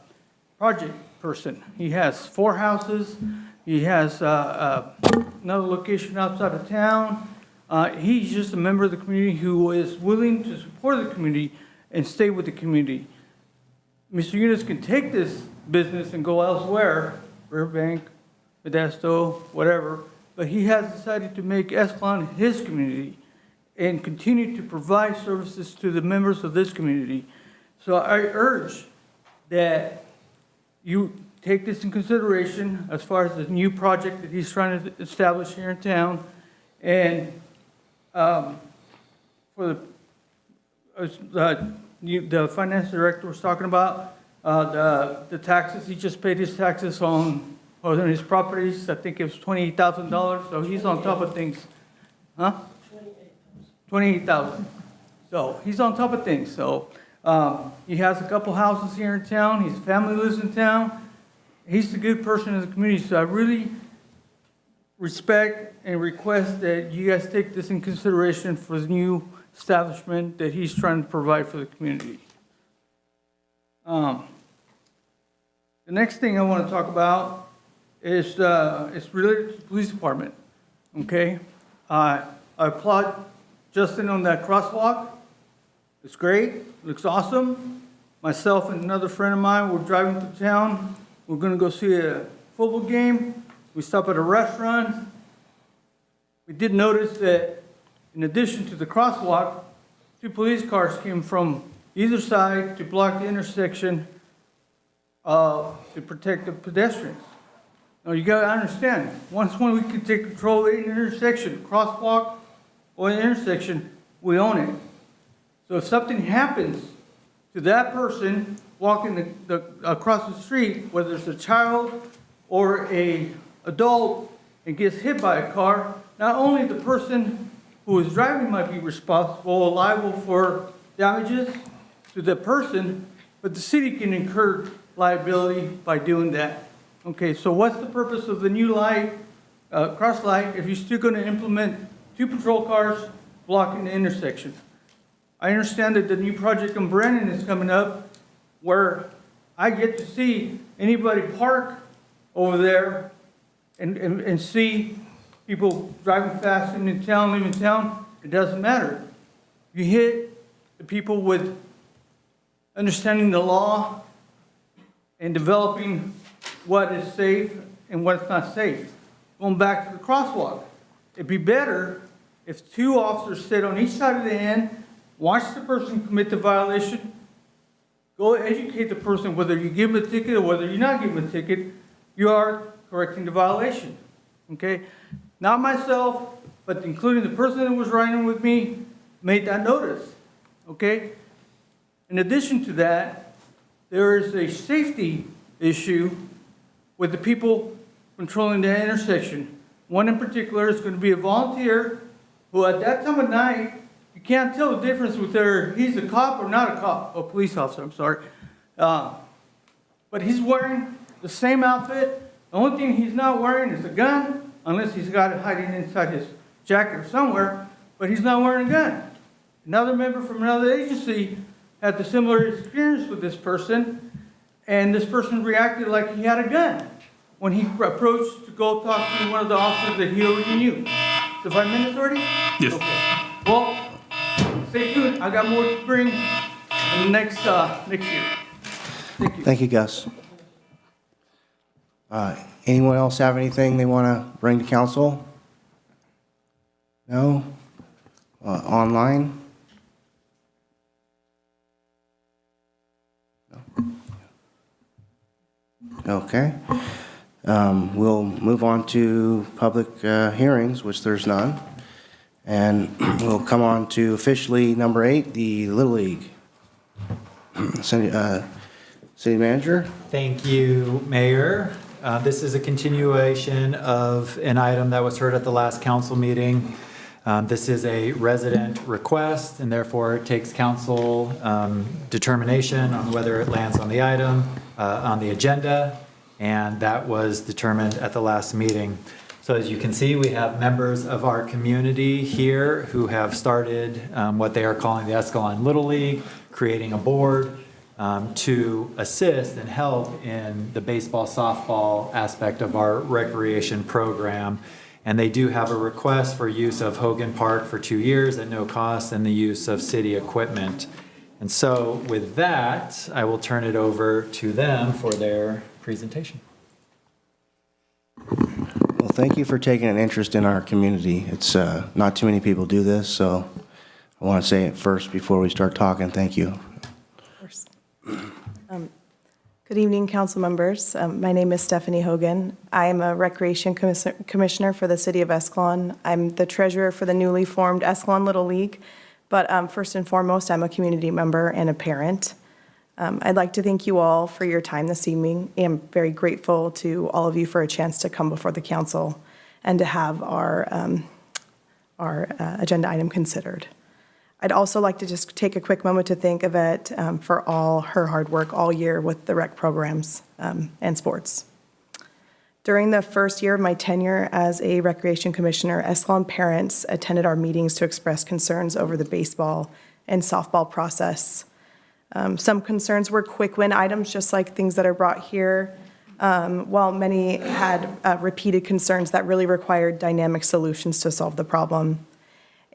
project person. He has 4 houses. He has another location outside of town. He's just a member of the community who is willing to support the community and stay with the community. Mr. Yunus can take this business and go elsewhere, Burbank, Modesto, whatever, but he has decided to make Escalon his community and continue to provide services to the members of this community. So I urge that you take this in consideration as far as the new project that he's trying to establish here in town. And for the finance director was talking about the taxes. He just paid his taxes on his properties. I think it was $28,000. So he's on top of things. Huh? $28,000. So he's on top of things. So he has a couple houses here in town. His family lives in town. He's a good person in the community. So I really respect and request that you guys take this in consideration for the new establishment that he's trying to provide for the community. The next thing I want to talk about is it's related to the police department. Okay, I applaud Justin on that crosswalk. It's great. Looks awesome. Myself and another friend of mine were driving through town. We're going to go see a football game. We stopped at a restaurant. We did notice that in addition to the crosswalk, 2 police cars came from either side to block the intersection to protect the pedestrians. Now you got to understand, once when we can take control of the intersection, crosswalk or the intersection, we own it. So if something happens to that person walking across the street, whether it's a child or a adult, and gets hit by a car, not only the person who is driving might be responsible or liable for damages to the person, but the city can incur liability by doing that. Okay, so what's the purpose of the new light, cross light, if you're still going to implement 2 patrol cars blocking the intersection? I understand that the new project in Brennan is coming up where I get to see anybody park over there and see people driving fast into town, leaving town. It doesn't matter. You hit the people with understanding the law and developing what is safe and what's not safe. Going back to the crosswalk, it'd be better if 2 officers sit on each side of the end, watch the person commit the violation, go educate the person whether you give them a ticket or whether you're not giving them a ticket, you are correcting the violation. Okay? Not myself, but including the person that was riding with me made that notice. Okay? In addition to that, there is a safety issue with the people controlling the intersection. One in particular is going to be a volunteer who at that time of night, you can't tell the difference whether he's a cop or not a cop, a police officer, I'm sorry. But he's wearing the same outfit. The only thing he's not wearing is a gun, unless he's got it hiding inside his jacket or somewhere, but he's not wearing a gun. Another member from another agency had the similar experience with this person, and this person reacted like he had a gun when he approached to go talk to one of the officers that he already knew. The 5 minutes already? Yes. Okay. Well, stay tuned. I got more to bring in the next year. Thank you. Thank you, Gus. Anyone else have anything they want to bring to council? No? Online? No? Okay. We'll move on to public hearings, which there's none. And we'll come on to officially number 8, the Little League. City Manager? Thank you, Mayor. This is a continuation of an item that was heard at the last council meeting. This is a resident request, and therefore it takes council determination on whether it lands on the item, on the agenda, and that was determined at the last meeting. So as you can see, we have members of our community here who have started what they are calling the Escalon Little League, creating a board to assist and help in the baseball, softball aspect of our recreation program. And they do have a request for use of Hogan Park for 2 years at no cost and the use of city equipment. And so with that, I will turn it over to them for their presentation. Well, thank you for taking an interest in our community. It's not too many people do this, so I want to say it first before we start talking. Thank you. Good evening, council members. My name is Stephanie Hogan. I am a Recreation Commissioner for the City of Escalon. I'm the treasurer for the newly formed Escalon Little League, but first and foremost, I'm a community member and a parent. I'd like to thank you all for your time this evening. I'm very grateful to all of you for a chance to come before the council and to have our agenda item considered. I'd also like to just take a quick moment to thank Yvette for all her hard work all year with the rec programs and sports. During the first year of my tenure as a Recreation Commissioner, Escalon parents attended our meetings to express concerns over the baseball and softball process. Some concerns were quick win items, just like things that are brought here, while many had repeated concerns that really required dynamic solutions to solve the problem.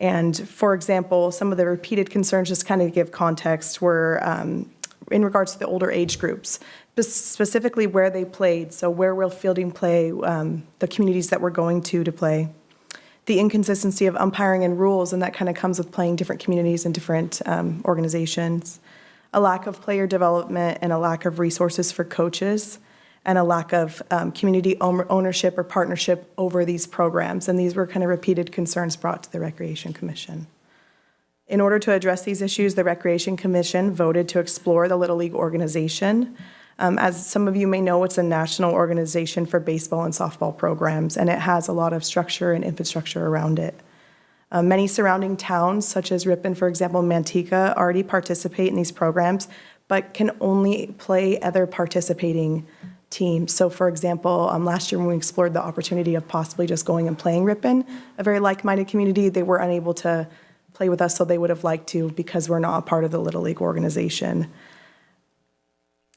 And for example, some of the repeated concerns, just kind of give context, were in regards to the older age groups, specifically where they played, so where will fielding play, the communities that we're going to play, the inconsistency of umpiring and rules, and that kind of comes with playing different communities and different organizations, a lack of player development and a lack of resources for coaches, and a lack of community ownership or partnership over these programs. And these were kind of repeated concerns brought to the Recreation Commission. In order to address these issues, the Recreation Commission voted to explore the Little League organization. As some of you may know, it's a national organization for baseball and softball programs, and it has a lot of structure and infrastructure around it. Many surrounding towns, such as Ripon, for example, Manteca, already participate in these programs, but can only play other participating teams. So for example, last year when we explored the opportunity of possibly just going and playing Ripon, a very like-minded community, they were unable to play with us, so they would have liked to because we're not a part of the Little League organization.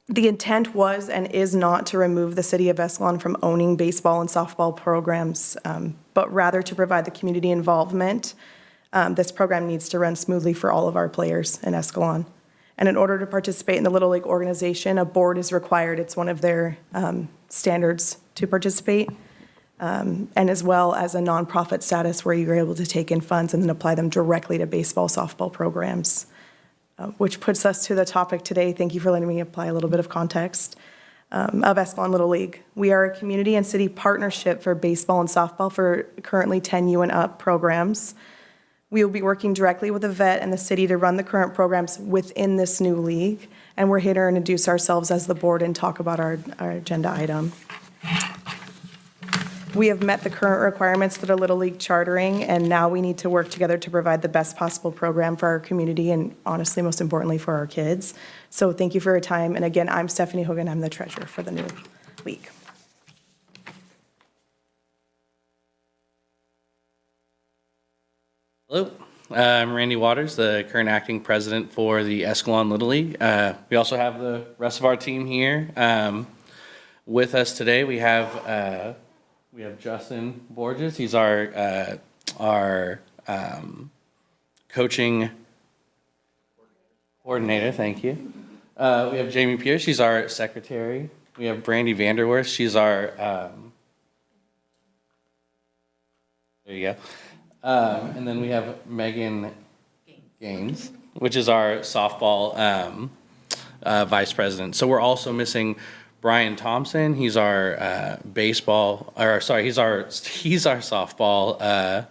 The intent was and is not to remove the City of Escalon from owning baseball and softball programs, but rather to provide the community involvement. This program needs to run smoothly for all of our players in Escalon. And in order to participate in the Little League organization, a board is required. It's one of their standards to participate, and as well as a nonprofit status where you're able to take in funds and then apply them directly to baseball, softball programs, which puts us to the topic today. Thank you for letting me apply a little bit of context of Escalon Little League. We are a community and city partnership for baseball and softball for currently 10U and up programs. We will be working directly with the vet and the city to run the current programs within this new league. And we're here to introduce ourselves as the board and talk about our agenda item. We have met the current requirements for the Little League chartering, and now we need to work together to provide the best possible program for our community and honestly, most importantly, for our kids. So thank you for your time. And again, I'm Stephanie Hogan. I'm the treasurer for the new league. Hello, I'm Randy Waters, the current acting president for the Escalon Little League. We also have the rest of our team here. With us today, we have Justin Borges. He's our coaching coordinator. Thank you. We have Jamie Pierce. She's our secretary. We have Brandy Vanderwerth. She's our there you go. And then we have Megan Gaines, which is our softball vice president. So we're also missing Brian Thompson. He's our he's our softball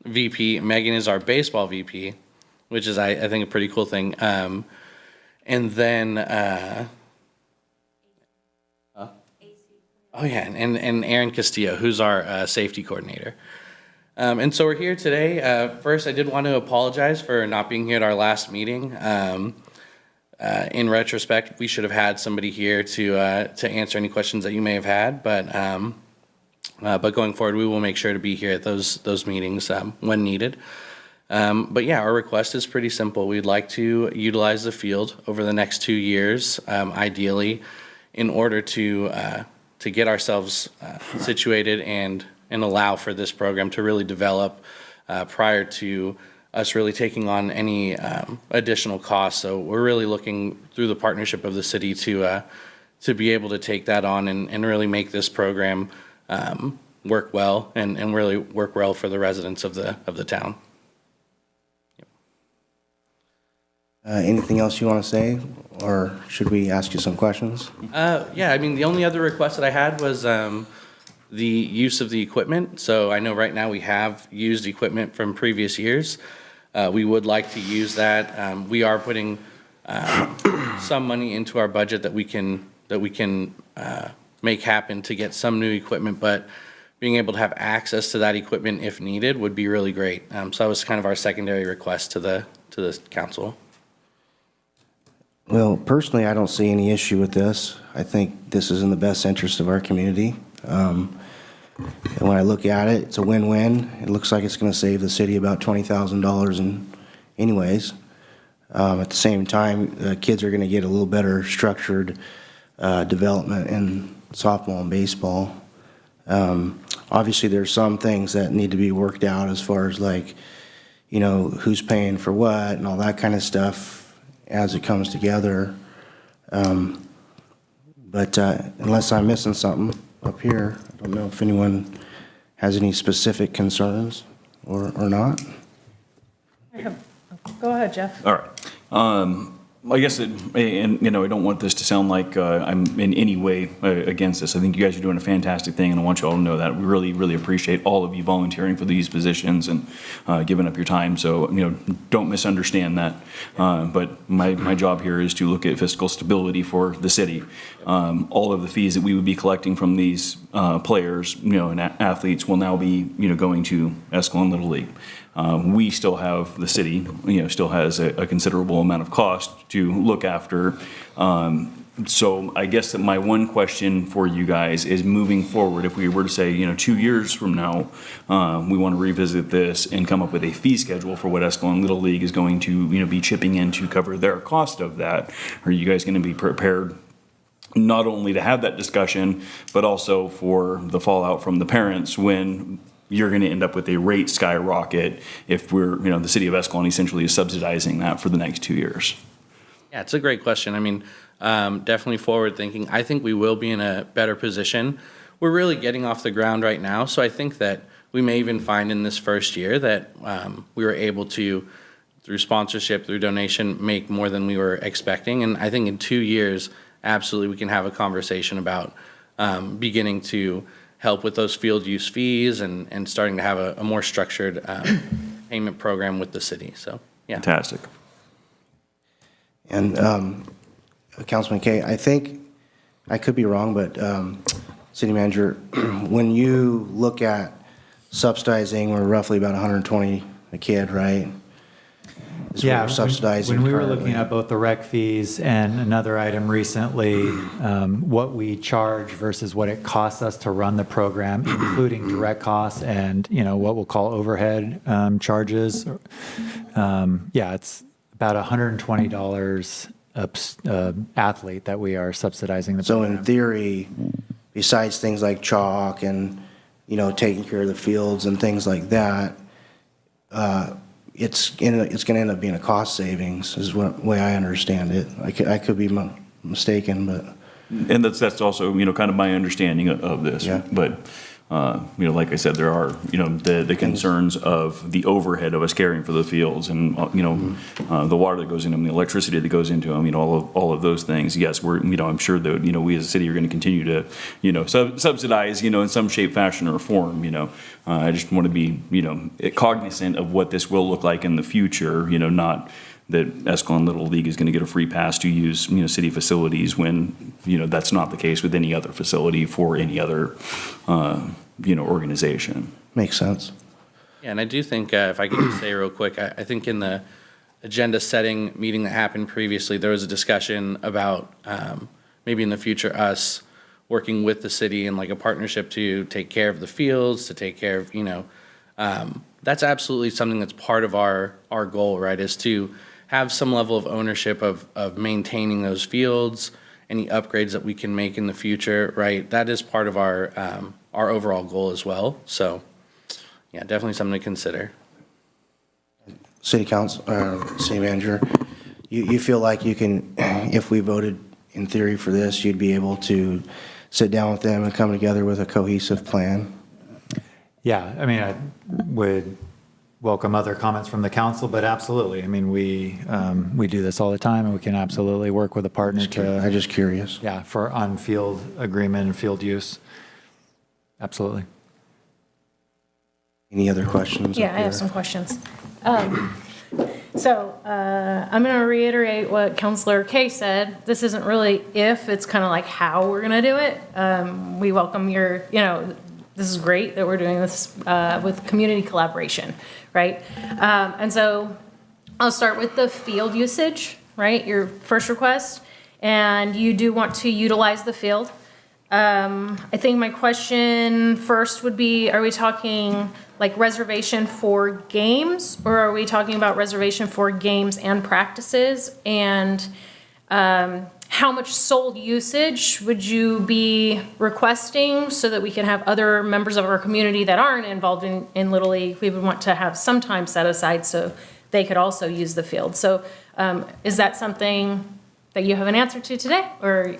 VP. Megan is our baseball VP, which is I think a pretty cool thing. And then Oh, yeah, and Aaron Castillo, who's our safety coordinator. And so we're here today. First, I did want to apologize for not being here at our last meeting. In retrospect, we should have had somebody here to answer any questions that you may have had, but going forward, we will make sure to be here at those meetings when needed. But yeah, our request is pretty simple. We'd like to utilize the field over the next 2 years, ideally, in order to get ourselves situated and allow for this program to really develop prior to us really taking on any additional costs. So we're really looking through the partnership of the city to be able to take that on and really make this program work well and really work well for the residents of the town. Anything else you want to say, or should we ask you some questions? Yeah, I mean, the only other request that I had was the use of the equipment. So I know right now we have used equipment from previous years. We would like to use that. We are putting some money into our budget that we can make happen to get some new equipment, but being able to have access to that equipment if needed would be really great. So that was kind of our secondary request to the council. Well, personally, I don't see any issue with this. I think this is in the best interest of our community. And when I look at it, it's a win-win. It looks like it's going to save the city about $20,000 in anyways. At the same time, the kids are going to get a little better structured development in softball and baseball. Obviously, there's some things that need to be worked out as far as like, you know, who's paying for what and all that kind of stuff as it comes together. But unless I'm missing something up here, I don't know if anyone has any specific concerns or not. Go ahead, Jeff. All right. I guess, and you know, I don't want this to sound like I'm in any way against this. I think you guys are doing a fantastic thing, and I want you all to know that. We really, really appreciate all of you volunteering for these positions and giving up your time. So, you know, don't misunderstand that. But my job here is to look at fiscal stability for the city. All of the fees that we would be collecting from these players, you know, and athletes will now be, you know, going to Escalon Little League. We still have, the city, you know, still has a considerable amount of cost to look after. So I guess that my one question for you guys is, moving forward, if we were to say, you know, 2 years from now, we want to revisit this and come up with a fee schedule for what Escalon Little League is going to, you know, be chipping in to cover their cost of that, are you guys going to be prepared not only to have that discussion, but also for the fallout from the parents when you're going to end up with a rate skyrocket if we're, you know, the city of Escalon essentially is subsidizing that for the next 2 years? Yeah, it's a great question. I mean, definitely forward thinking. I think we will be in a better position. We're really getting off the ground right now, so I think that we may even find in this first year that we were able to, through sponsorship, through donation, make more than we were expecting. And I think in 2 years, absolutely, we can have a conversation about beginning to help with those field use fees and starting to have a more structured payment program with the city. So, yeah. Fantastic. And Councilman Kay, I think, I could be wrong, but City Manager, when you look at subsidizing, we're roughly about 120 a kid, right? Is what Yeah, we're subsidizing when we were currently. looking at both the rec fees and another item recently, what we charge versus what it costs us to run the program, including direct costs and, you know, what we'll call overhead charges. Yeah, it's about $120 a athlete that we are subsidizing the So program. in theory, besides things like chalk and, you know, taking care of the fields and things like that, it's going to end up being a cost savings, is the way I understand it. I could be mistaken, but. And that's also, you know, kind of my understanding of this. Yeah. But, you know, like I said, there are, you know, the concerns of the overhead of us caring for the fields and, you know, the water that goes into them, the electricity that goes into them, you know, all of those things. Yes, we're, you know, I'm sure that, you know, we as a city are going to continue to, you know, subsidize, you know, in some shape, fashion, or form, you know. I just want to be, you know, cognizant of what this will look like in the future, you know, not that Escalon Little League is going to get a free pass to use, city facilities when, that's not the case with any other facility for any other, organization. Makes sense. Yeah, and I do think, if I could just say real quick, I think in the agenda setting meeting that happened previously, there was a discussion about maybe in the future us working with the city in like a partnership to take care of the fields, to take care of, that's absolutely something that's part of our goal, right, is to have some level of ownership of maintaining those fields, any upgrades that we can make in the future, right? That is part of our overall goal as well. So, yeah, definitely something to consider. City Council, City Manager, you feel like you can, if we voted in theory for this, you'd be able to sit down with them and come together with a cohesive plan? Yeah, I mean, I would welcome other comments from the council, but absolutely. I mean, we do this all the time, and we can absolutely work with a partner I'm just curious. Yeah, for on-field agreement and field use. Absolutely. Any other questions? Yeah, I have some questions. So I'm going to reiterate what Councilor Kay said. This isn't really if, it's kind of like how we're going to do it. We welcome your, this is great that we're doing this with community collaboration, right? And so I'll start with the field usage, right? Your first request, and you do want to utilize the field. I think my question first would be, are we talking like reservation for games, or are we talking about reservation for games and practices? And how much sold usage would you be requesting so that we can have other members of our community that aren't involved in Little League? We would want to have some time set aside so they could also use the field. So is that something that you have an answer to today, or,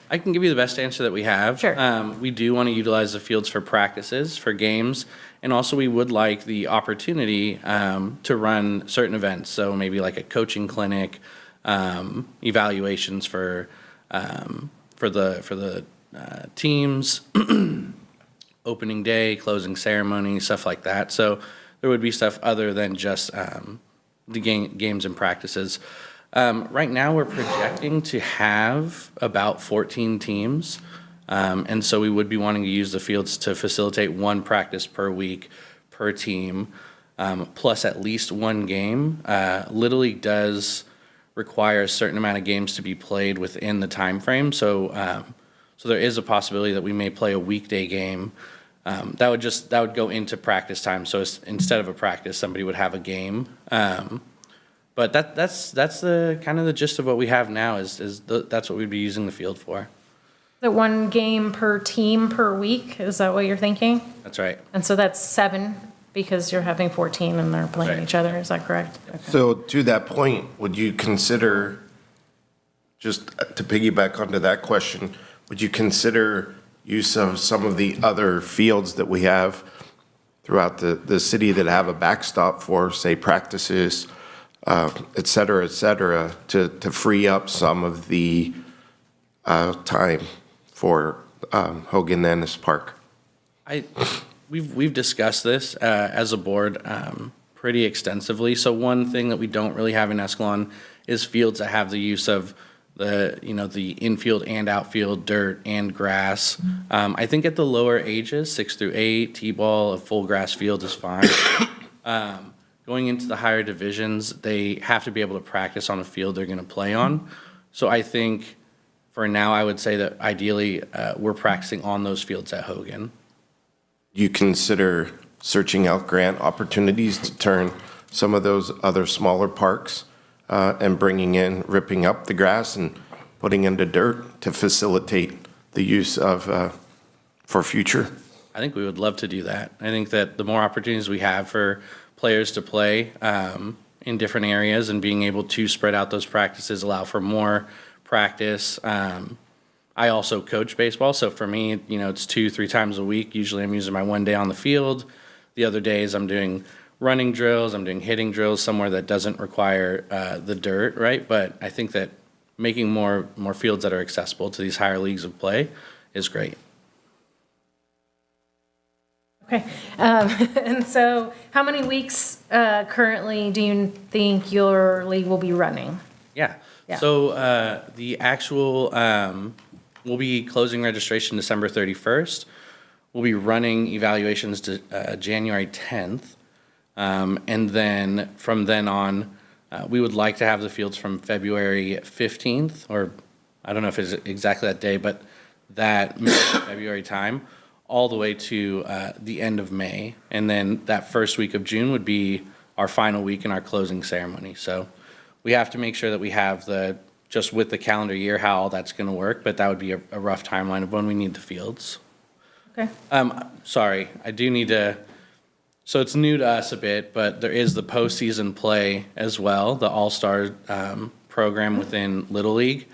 I can give you the best answer that we have. Sure. We do want to utilize the fields for practices, for games, and also we would like the opportunity to run certain events. So maybe like a coaching clinic, evaluations for the teams, opening day, closing ceremony, stuff like that. So there would be stuff other than just the games and practices. Right now, we're projecting to have about 14 teams, and so we would be wanting to use the fields to facilitate one practice per week per team, plus at least one game. Little League does require a certain amount of games to be played within the time frame, so there is a possibility that we may play a weekday game. That would go into practice time. So instead of a practice, somebody would have a game. But that's the kind of the gist of what we have now that's what we'd be using the field for. the one game per team per week? Is that what you're thinking? That's right. And so that's 7 because you're having 14 and they're playing Right. each other. Is that correct? Okay. So to that point, would you consider, just to piggyback onto that question, would you consider use of some of the other fields that we have throughout the city that have a backstop for, say, practices, et cetera, to free up some of the time for Hogan Ennis Park? We've discussed this as a board pretty extensively. So one thing that we don't really have in Escalon is fields that have the use of the infield and outfield, dirt and grass. I think at the lower ages, 6 through 8, T-ball, a full grass field is fine. Going into the higher divisions, they have to be able to practice on a field they're going to play on. So I think for now, I would say that ideally we're practicing on those fields at Hogan. You consider searching out grant opportunities to turn some of those other smaller parks and ripping up the grass and putting into dirt to facilitate the use of, for future? I think we would love to do that. I think that the more opportunities we have for players to play in different areas and being able to spread out those practices, allow for more practice. I also coach baseball, so for me, it's 2-3 times a week. Usually I'm using my one day on the field. The other days I'm doing running drills, I'm doing hitting drills somewhere that doesn't require the dirt, right? But I think that making more fields that are accessible to these higher leagues of play is great. Okay, and so how many weeks currently do you think your league will be running? Yeah. Yeah. So the actual, we'll be closing registration December 31st. We'll be running evaluations to January 10th. And then from then on, we would like to have the fields from February 15th, or I don't know if it's exactly that day, but that February time, all the way to the end of May. And then that first week of June would be our final week in our closing ceremony. So we have to make sure that we have just with the calendar year, how all that's going to work, but that would be a rough timeline of when we need the fields. Okay. Sorry, I do need to, so it's new to us a bit, but there is the postseason play as well, the All-Star program within Little League.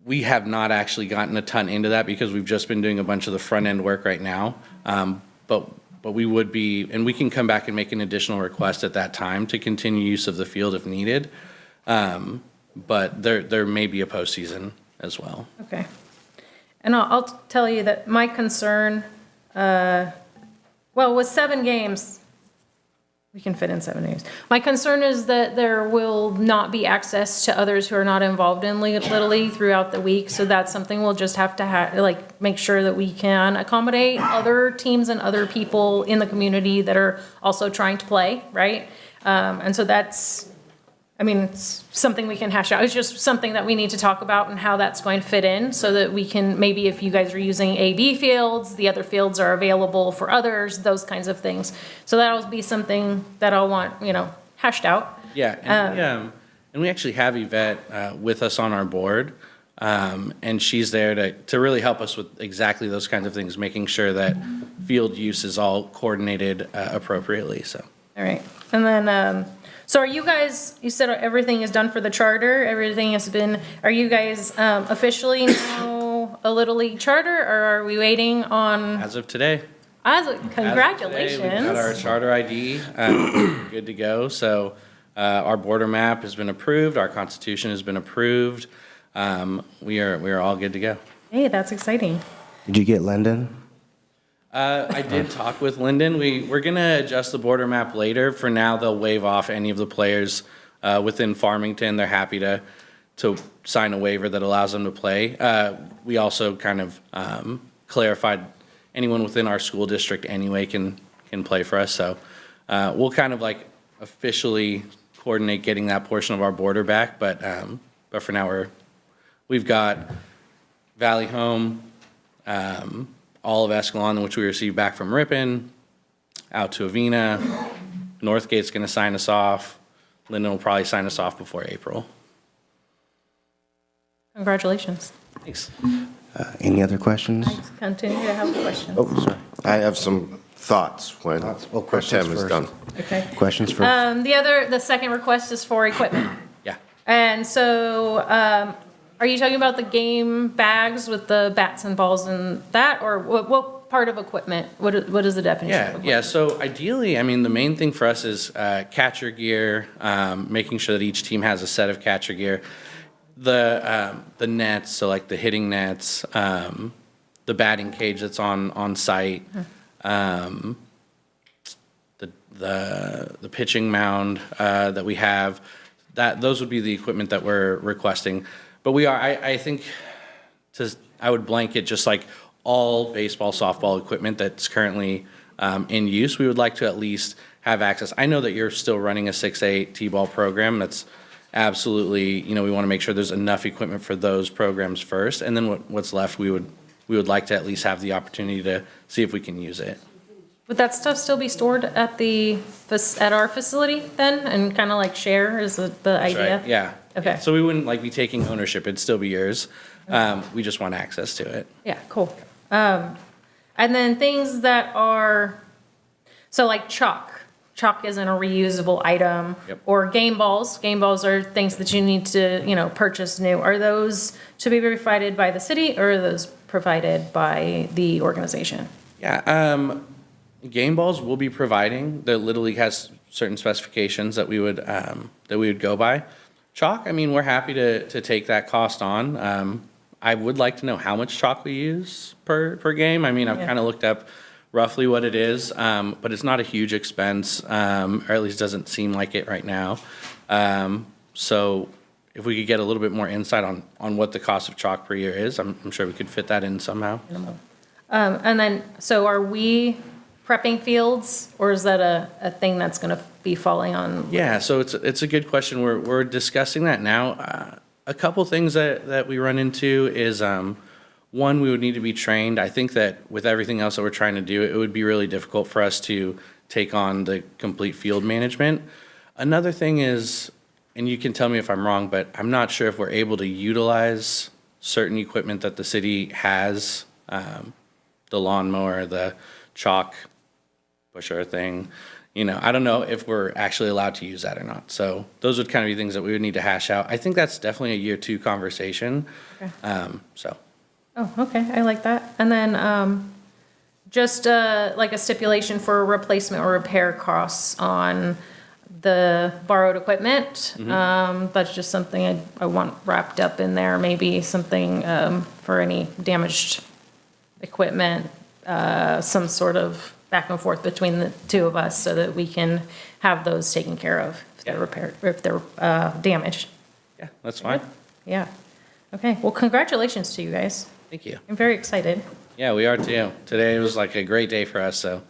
We have not actually gotten a ton into that because we've just been doing a bunch of the front-end work right now. But we would be, and we can come back and make an additional request at that time to continue use of the field if needed. But there may be a postseason as well. Okay. And I'll tell you that my concern, with 7 games, we can fit in 7 games. My concern is that there will not be access to others who are not involved in Little League throughout the week. So that's something we'll just have to make sure that we can accommodate other teams and other people in the community that are also trying to play, right? And so that's, it's something we can hash out. It's just something that we need to talk about and how that's going to fit in so that we can, maybe if you guys are using A/B fields, the other fields are available for others, those kinds of things. So that'll be something that I'll want, hashed out. Yeah, and we actually have Yvette with us on our board, and she's there to really help us with exactly those kinds of things, making sure that field use is all coordinated appropriately, so. All right, and then, so are you guys, you said everything is done for the charter, everything has been, are you guys officially now a Little League charter, or are we waiting on? As of today. Congratulations. We've got our charter ID, good to go. So our border map has been approved, our constitution has been approved. We are all good to go. Hey, that's exciting. Did you get Lyndon? I did talk with Lyndon. We're going to adjust the border map later. For now, they'll waive off any of the players within Farmington. They're happy to sign a waiver that allows them to play. We also kind of clarified anyone within our school district anyway can play for us. So we'll kind of officially coordinate getting that portion of our border back. But for now, we've got Valley Home, all of Escalon, which we received back from Ripon, out to Avena. Northgate's going to sign us off. Lyndon will probably sign us off before April. Congratulations. Thanks. Any other questions? I continue to have questions. Oh, sorry. I have some thoughts when questions Tim is first. done. Okay. Questions first? The second request is for equipment. Yeah. And so, are you talking about the game bags with the bats and balls and that, or what part of equipment? What is the definition of equipment? Yeah. So ideally, the main thing for us is catcher gear, making sure that each team has a set of catcher gear. The nets, so like the hitting nets, the batting cage that's on site, the pitching mound that we have. Those would be the equipment that we're requesting. But we are, I think, I would blanket just like all baseball, softball equipment that's currently in use. We would like to at least have access. I know that you're still running a 6A T-ball program. That's absolutely, we want to make sure there's enough equipment for those programs first. And then what's left, we would like to at least have the opportunity to see if we can use it. Would that stuff still be stored at our facility then, and kind of share is the idea? Right. Yeah. Okay. So we wouldn't be taking ownership. It'd still be yours. We just want access to it. Yeah, cool. And then things that are, so like chalk. Chalk isn't a reusable item. Yep. Or game balls. Game balls are things that you need to, purchase new. Are those to be provided by the city, or are those provided by the organization? Yeah. Game balls we'll be providing. The Little League has certain specifications that we would go by. Chalk, we're happy to take that cost on. I would like to know how much chalk we use per game. I've kind of looked up roughly what it is, but it's not a huge expense, or at least doesn't seem like it right now. So if we could get a little bit more insight on what the cost of chalk per year is, I'm sure we could fit that in somehow. And then, so are we prepping fields, or is that a thing that's gonna be falling on? Yeah, so it's a good question. We're discussing that now. A couple things that we run into is, one, we would need to be trained. I think that with everything else that we're trying to do, it would be really difficult for us to take on the complete field management. Another thing is, and you can tell me if I'm wrong, but I'm not sure if we're able to utilize certain equipment that the city has, the lawnmower, the chalk pusher thing. I don't know if we're actually allowed to use that or not. So those would kind of be things that we would need to hash out. I think that's definitely a year 2 conversation. Okay. So. Oh, okay, I like that. And then, just, like a stipulation for replacement or repair costs on the borrowed equipment. That's just something I want wrapped up in there, maybe something, for any damaged equipment, some sort of back and forth between the two of us so that we can have those taken care of if they're repaired, or if they're, damaged. Yeah, that's fine. Yeah. Okay, well, congratulations to you guys. Thank you. I'm very excited. Yeah, we are too. Today was like a great day for us, so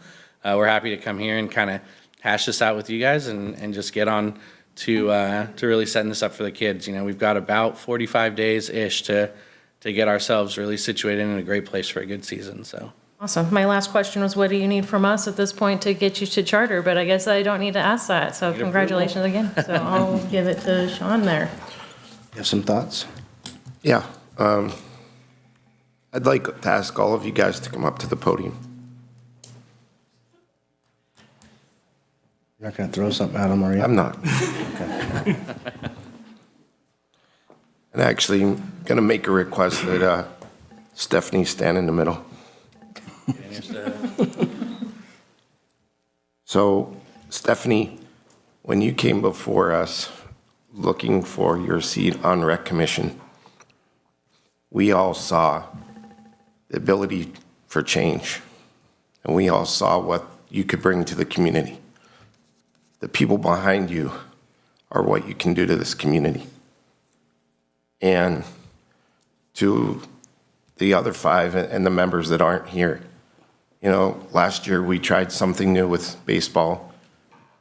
we're happy to come here and kind of hash this out with you guys and just get on to really setting this up for the kids. We've got about 45 days-ish to get ourselves really situated in a great place for a good season, so. Awesome. My last question was, what do you need from us at this point to get you to charter? But I guess I don't need to ask that, so congratulations again. So I'll give it to Sean there. You have some thoughts? Yeah. I'd like to ask all of you guys to come up to the podium. You're not going to throw something at them, are you? I'm not. Okay. And actually, I'm going to make a request that Stephanie stand in the middle. So, Stephanie, when you came before us looking for your seat on Rec Commission, we all saw the ability for change, and we all saw what you could bring to the community. The people behind you are what you can do to this community. And to the other 5 and the members that aren't here, last year we tried something new with baseball,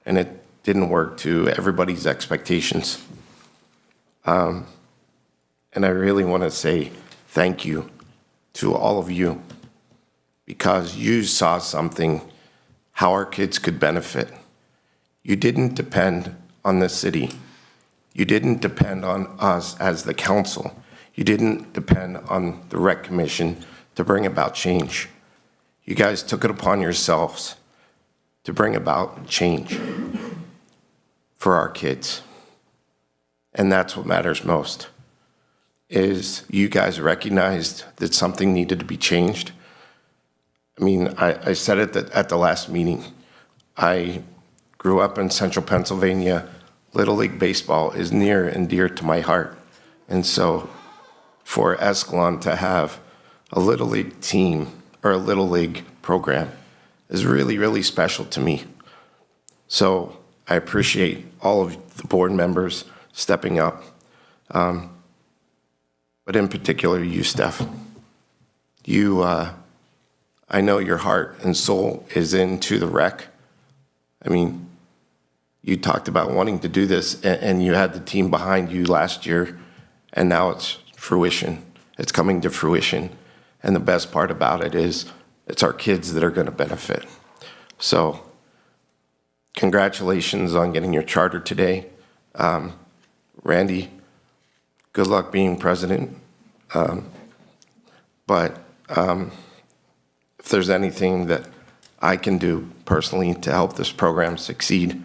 and it didn't work to everybody's expectations. And I really want to say thank you to all of you, because you saw something, how our kids could benefit. You didn't depend on the city. You didn't depend on us as the council. You didn't depend on the Rec Commission to bring about change. You guys took it upon yourselves to bring about change for our kids. And that's what matters most, is you guys recognized that something needed to be changed. I mean, I said it at the last meeting. I grew up in central Pennsylvania. Little League Baseball is near and dear to my heart. And so for Escalon to have a Little League team or a Little League program is really, really special to me. So I appreciate all of the board members stepping up. But in particular, you, Steph. I know your heart and soul is into the rec. I mean, you talked about wanting to do this, and you had the team behind you last year, and now it's fruition. It's coming to fruition. And the best part about it is it's our kids that are going to benefit. So congratulations on getting your charter today. Randy, good luck being president. But if there's anything that I can do personally to help this program succeed,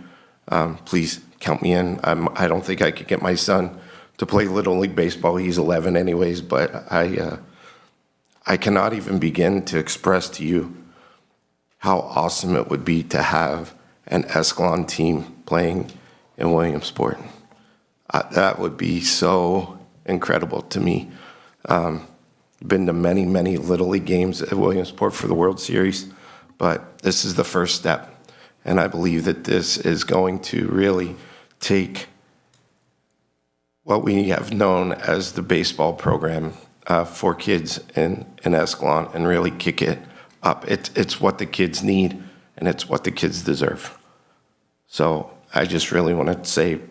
please count me in. I don't think I could get my son to play Little League Baseball. He's 11 anyways, but I cannot even begin to express to you how awesome it would be to have an Escalon team playing in Williamsport. That would be so incredible to me. Been to many, many Little League games at Williamsport for the World Series, but this is the first step. And I believe that this is going to really take what we have known as the baseball program for kids in Escalon and really kick it up. It's what the kids need, and it's what the kids deserve. So I just really want to say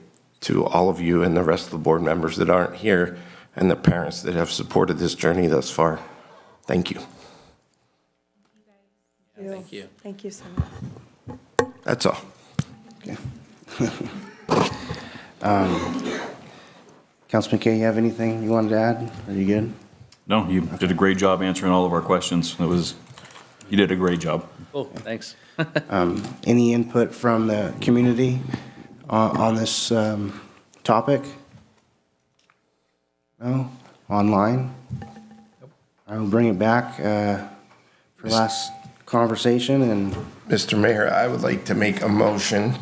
to all of you and the rest of the board members that aren't here and the parents that have supported this journey thus far, thank you. Thank you. Thank you so much. That's all. Okay. Councilman Kay, you have anything you wanted to add? Are you good? No, you did a great job answering all of our questions. You did a great job. Cool, thanks. Any input from the community on this topic? No? Online? I will bring it back for last conversation. And Mr. Mayor, I would like to make a motion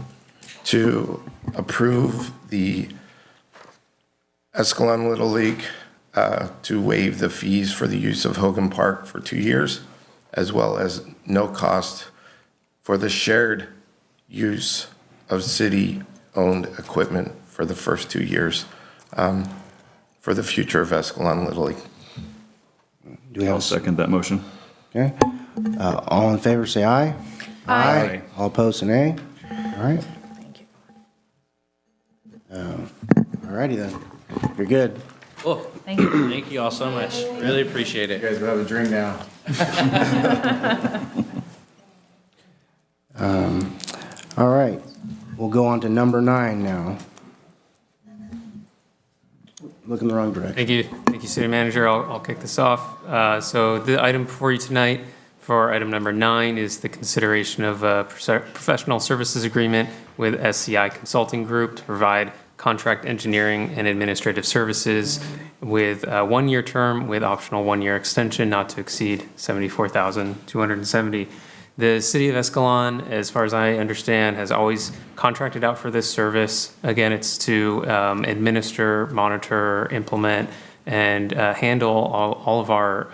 to approve the Escalon Little League to waive the fees for the use of Hogan Park for 2 years, as well as no cost for the shared use of city-owned equipment for the first 2 years for the future of Escalon Little League. do we have I'll second that motion. Okay. All in favor, say aye. Aye. All opposed, say nay. All right. Thank you. All righty then. You're good. Cool. Thank you. Thank you all so much. Really appreciate You it. guys will have a drink now. All right. We'll go on to number 9 now. Look in the wrong direction. Thank you, City Manager. I'll kick this off. So the item before you tonight for item number 9 is the consideration of a professional services agreement with SCI Consulting Group to provide contract engineering and administrative services with a 1-year term with optional 1-year extension not to exceed $74,270. The city of Escalon, as far as I understand, has always contracted out for this service. Again, it's to administer, monitor, implement, and handle all of our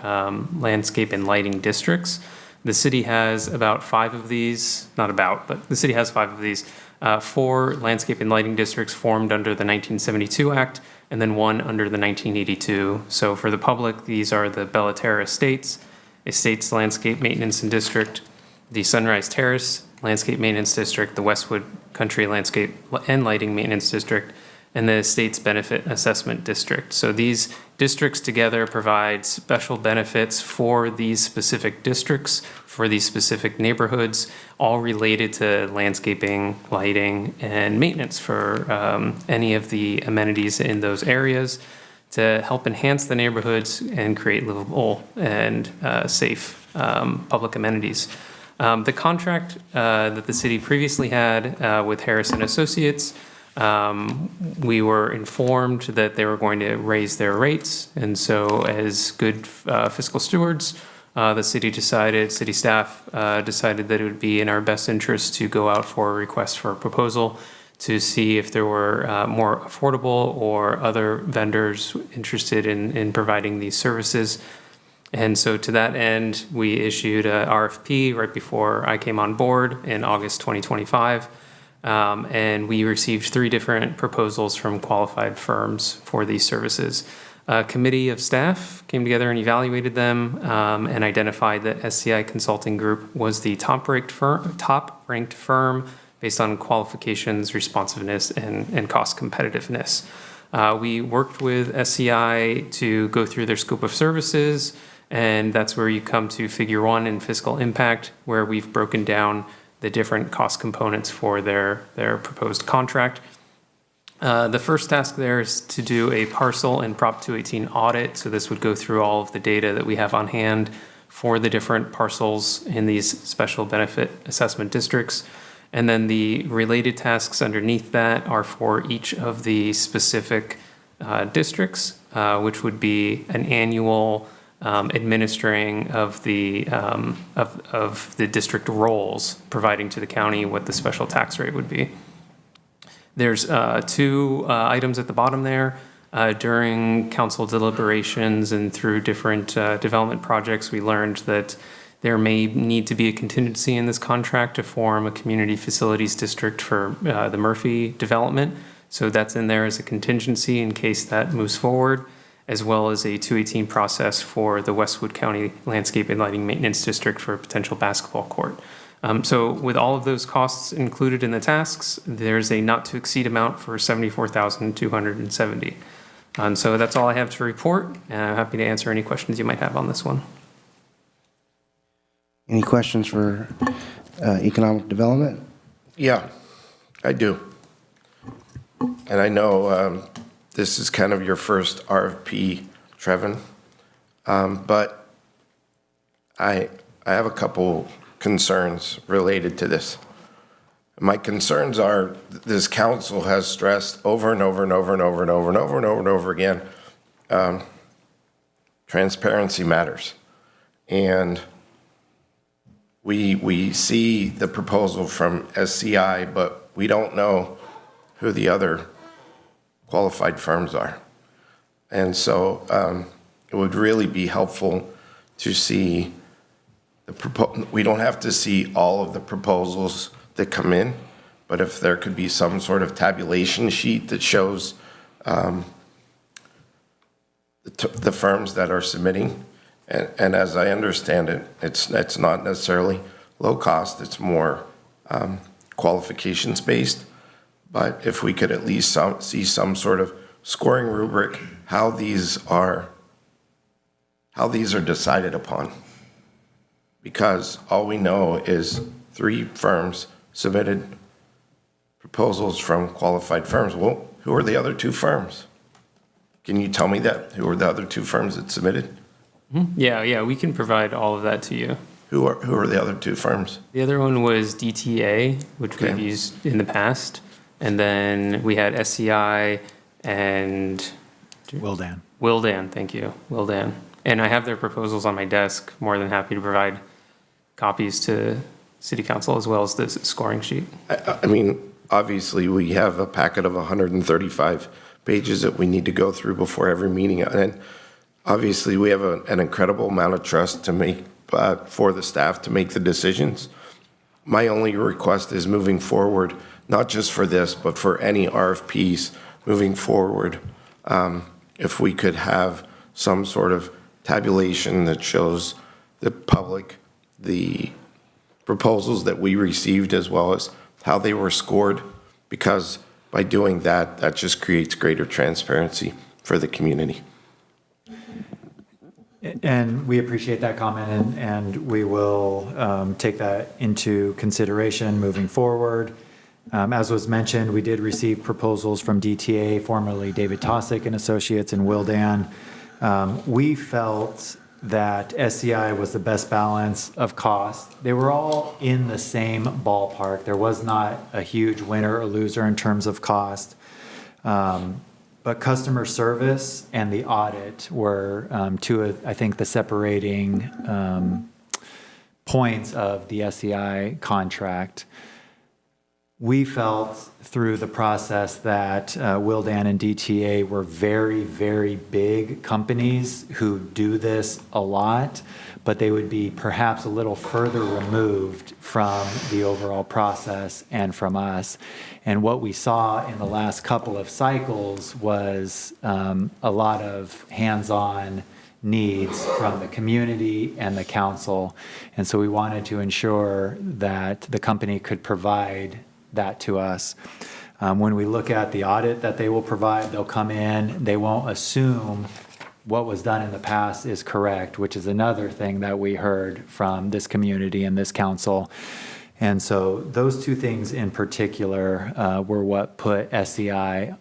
landscape and lighting districts. The city has about 5 of these, not about, but the city has 5 of these. 4 landscape and lighting districts formed under the 1972 Act, and then 1 under the 1982. So for the public, these are the Bellaterra Estates Landscape Maintenance and District, the Sunrise Terrace Landscape Maintenance District, the Westwood Country Landscape and Lighting Maintenance District, and the Estates Benefit Assessment District. So these districts together provide special benefits for these specific districts, for these specific neighborhoods, all related to landscaping, lighting, and maintenance for any of the amenities in those areas to help enhance the neighborhoods and create livable and safe public amenities. The contract that the city previously had with Harrison Associates, we were informed that they were going to raise their rates, and so as good fiscal stewards, the city staff decided that it would be in our best interest to go out for a request for a proposal to see if there were more affordable or other vendors interested in providing these services. And so to that end, we issued a RFP right before I came on board in August 2025. And we received 3 different proposals from qualified firms for these services. A committee of staff came together and evaluated them and identified that SCI Consulting Group was the top-ranked firm based on qualifications, responsiveness, and cost competitiveness. We worked with SCI to go through their scope of services, and that's where you come to Figure 1 in fiscal impact, where we've broken down the different cost components for their proposed contract. The first task there is to do a parcel and Prop 218 audit. So this would go through all of the data that we have on hand for the different parcels in these special benefit assessment districts. And then the related tasks underneath that are for each of the specific districts, which would be an annual administering of the district roles, providing to the county what the special tax rate would be. There's 2 items at the bottom there. During council deliberations and through different development projects, we learned that there may need to be a contingency in this contract to form a community facilities district for the Murphy development. So that's in there as a contingency in case that moves forward, as well as a 218 process for the Westwood County Landscape and Lighting Maintenance District for a potential basketball court. So with all of those costs included in the tasks, there's a not to exceed amount for $74,270. And so that's all I have to report, and I'm happy to answer any questions you might have on this one. Any questions for economic development? Yeah, I do. And I know this is kind of your first RFP, Trevin, but I have a couple concerns related to this. My concerns are this council has stressed over and over and over and over and over and over and over and over again, transparency matters. And we see the proposal from SCI, but we don't know who the other qualified firms are. And so it would really be helpful to see we don't have to see all of the proposals that come in, but if there could be some sort of tabulation sheet that shows the firms that are submitting. And as I understand it, it's not necessarily low cost, it's more qualifications based. But if we could at least see some sort of scoring rubric, how these are decided upon. Because all we know is 3 firms submitted proposals from qualified firms. Well, who are the other 2 firms? Can you tell me that? Who are the other 2 firms that submitted? Yeah, we can provide all of that to you. Who are the other 2 firms? The other one was DTA, which we've used in the past. And then we had SCI and Wildan, thank you, Wildan. And I have their proposals on my desk, more than happy to provide copies to City Council as well as the scoring sheet. I mean, obviously, we have a packet of 135 pages that we need to go through before every meeting. And obviously, we have an incredible amount of trust to make for the staff to make the decisions. My only request is moving forward, not just for this, but for any RFPs moving forward, if we could have some sort of tabulation that shows the public the proposals that we received as well as how they were scored, because by doing that, that just creates greater transparency for the community. And we appreciate that comment, and we will take that into consideration moving forward. As was mentioned, we did receive proposals from DTA, formerly David Tosick and Associates, and Wildan. We felt that SCI was the best balance of cost. They were all in the same ballpark. There was not a huge winner or loser in terms of cost. But customer service and the audit were two of, I think, the separating points of the SCI contract. We felt through the process that Wildan and DTA were very, very big companies who do this a lot, but they would be perhaps a little further removed from the overall process and from us. And what we saw in the last couple of cycles was a lot of hands-on needs from the community and the council. And so we wanted to ensure that the company could provide that to us. When we look at the audit that they will provide, they'll come in, they won't assume what was done in the past is correct, which is another thing that we heard from this community and this council. And so those 2 things in particular were what put SCI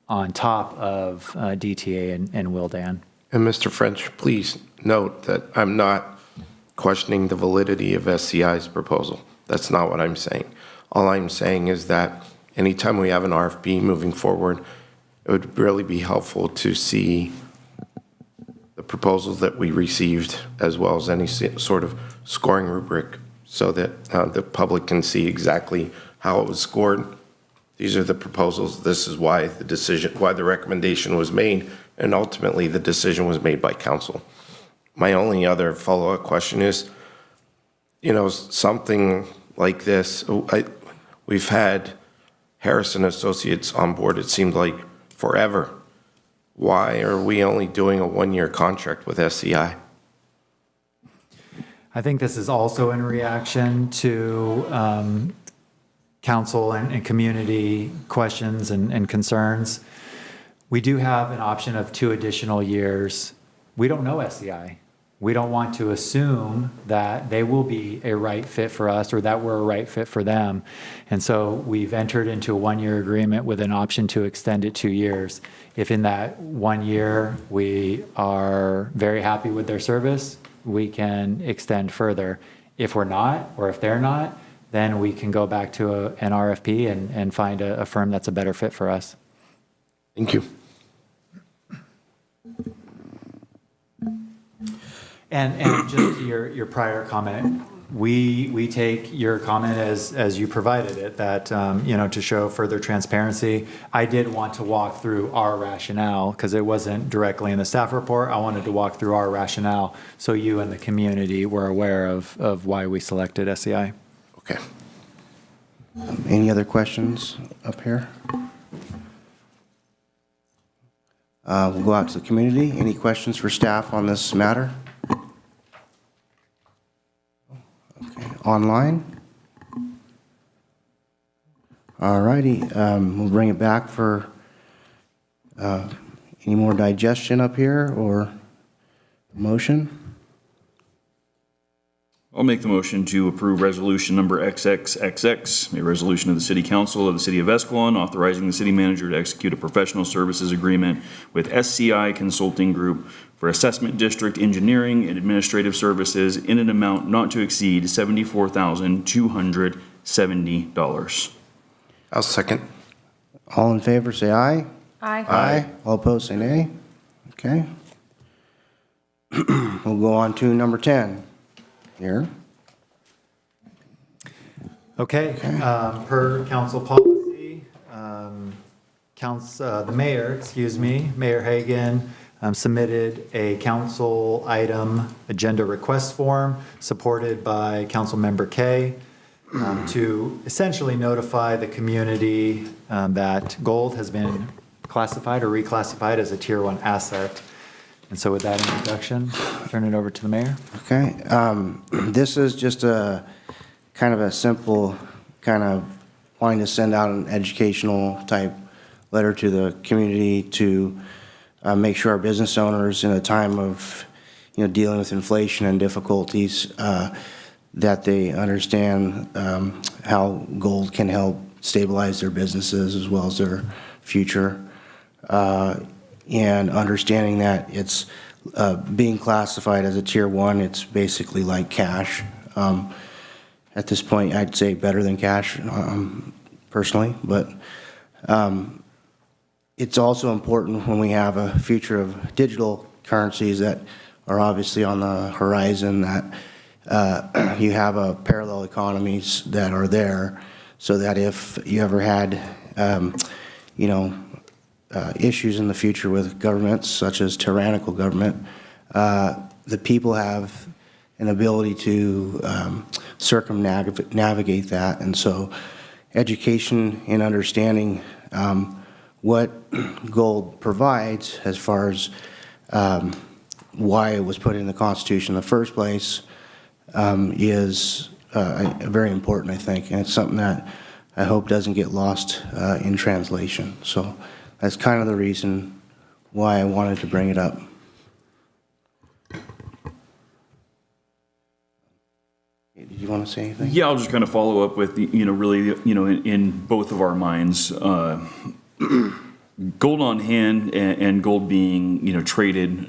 on top of DTA and Wildan. And Mr. French, please note that I'm not questioning the validity of SCI's proposal. That's not what I'm saying. All I'm saying is that anytime we have an RFP moving forward, it would really be helpful to see the proposals that we received as well as any sort of scoring rubric so that the public can see exactly how it was scored. These are the proposals. This is why the recommendation was made, and ultimately the decision was made by council. My only other follow-up question is, something like this, we've had Harrison Associates on board, it seemed like forever. Why are we only doing a one-year contract with SCI? I think this is also in reaction to council and community questions and concerns. We do have an option of 2 additional years. We don't know SCI. We don't want to assume that they will be a right fit for us or that we're a right fit for them. And so we've entered into a 1-year agreement with an option to extend it 2 years. If in that 1 year we are very happy with their service, we can extend further. If we're not, or if they're not, then we can go back to an RFP and find a firm that's a better fit for us. Thank you. And just to your prior comment, we take your comment as you provided it, that, to show further transparency. I did want to walk through our rationale because it wasn't directly in the staff report. I wanted to walk through our rationale so you and the community were aware of why we selected SCI. Okay. Any other questions up here? We'll go out to the community. Any questions for staff on this matter? Okay, online? All righty, we'll bring it back for any more digestion up here or motion? I'll make the motion to approve resolution number XXXX, a resolution of the City Council of the City of Escalon authorizing the city manager to execute a professional services agreement with SCI Consulting Group for assessment district engineering and administrative services in an amount not to exceed $74,270. I'll second. All in favor, say aye. Aye. Aye. All opposed, say nay. Okay. We'll go on to number 10 here. Okay, per council policy, the mayor, Mayor Hagan, submitted a council item agenda request form supported by Councilmember Kay to essentially notify the community that gold has been classified or reclassified as a Tier 1 asset. And so with that introduction, turn it over to the mayor. Okay, this is just a kind of a simple kind of wanting to send out an educational type letter to the community to make sure our business owners in a time of, dealing with inflation and difficulties, that they understand how gold can help stabilize their businesses as well as their future. And understanding that it's being classified as a Tier 1, it's basically like cash. At this point, I'd say better than cash, personally, but it's also important when we have a future of digital currencies that are obviously on the horizon, that you have a parallel economies that are there, so that if you ever had, issues in the future with governments, such as tyrannical government, the people have an ability to circumnavigate that. And so education and understanding what gold provides as far as why it was put in the Constitution in the first place is very important, I think. And it's something that I hope doesn't get lost in translation. So that's kind of the reason why I wanted to bring it up. Did you want to say anything? Yeah, I'll just kind of follow up with, really, in both of our minds, gold on hand and gold being, traded,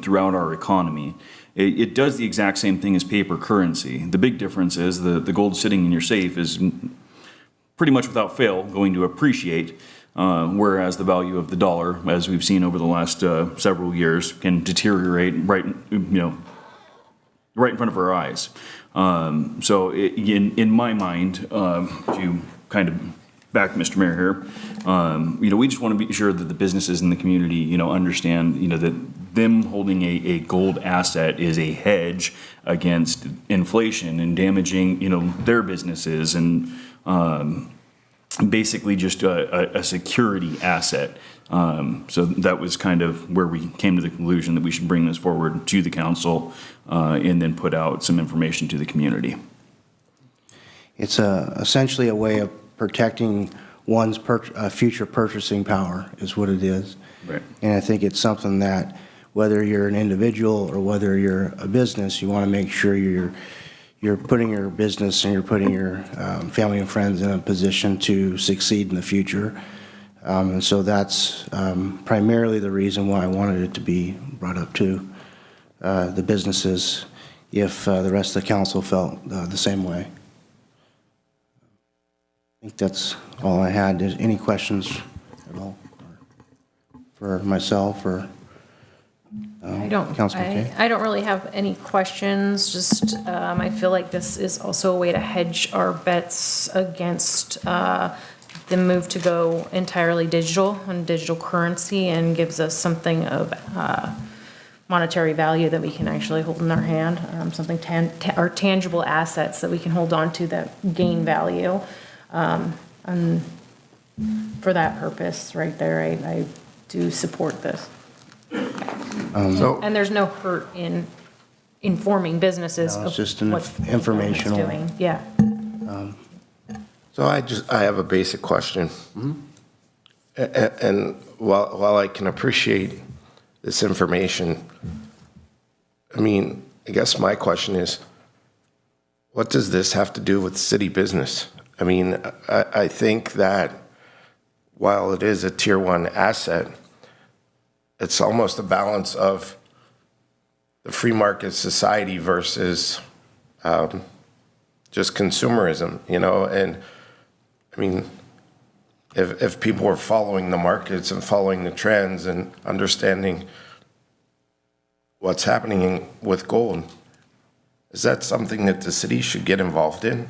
throughout our economy. It does the exact same thing as paper currency. The big difference is the gold sitting in your safe is pretty much without fail going to appreciate, whereas the value of the dollar, as we've seen over the last several years, can deteriorate right in front of our eyes. So in my mind, to kind of back to Mr. Mayor here. We just want to be sure that the businesses in the community, understand, that them holding a gold asset is a hedge against inflation and damaging, their businesses and basically just a security asset. So that was kind of where we came to the conclusion that we should bring this forward to the council and then put out some information to the community. It's essentially a way of protecting one's future purchasing power is what it is. Right. And I think it's something that whether you're an individual or whether you're a business, you want to make sure you're putting your business and you're putting your family and friends in a position to succeed in the future. And so that's primarily the reason why I wanted it to be brought up to the businesses if the rest of the council felt the same way. I think that's all I had. Any questions at all for myself or Councilman Kay? I don't really have any questions, just, I feel like this is also a way to hedge our bets against, the move to go entirely digital and digital currency and gives us something of, monetary value that we can actually hold in our hand, something or tangible assets that we can hold on to that gain value. And for that purpose, right there, I do support this. And there's no hurt in informing businesses No, it's of just an what informational. it's doing. Yeah. So I have a basic question. And while I can appreciate this information, I guess my question is, what does this have to do with city business? I think that while it is a tier 1 asset, it's almost a balance of the free market society versus just consumerism, and if people are following the markets and following the trends and understanding what's happening with gold, is that something that the city should get involved in?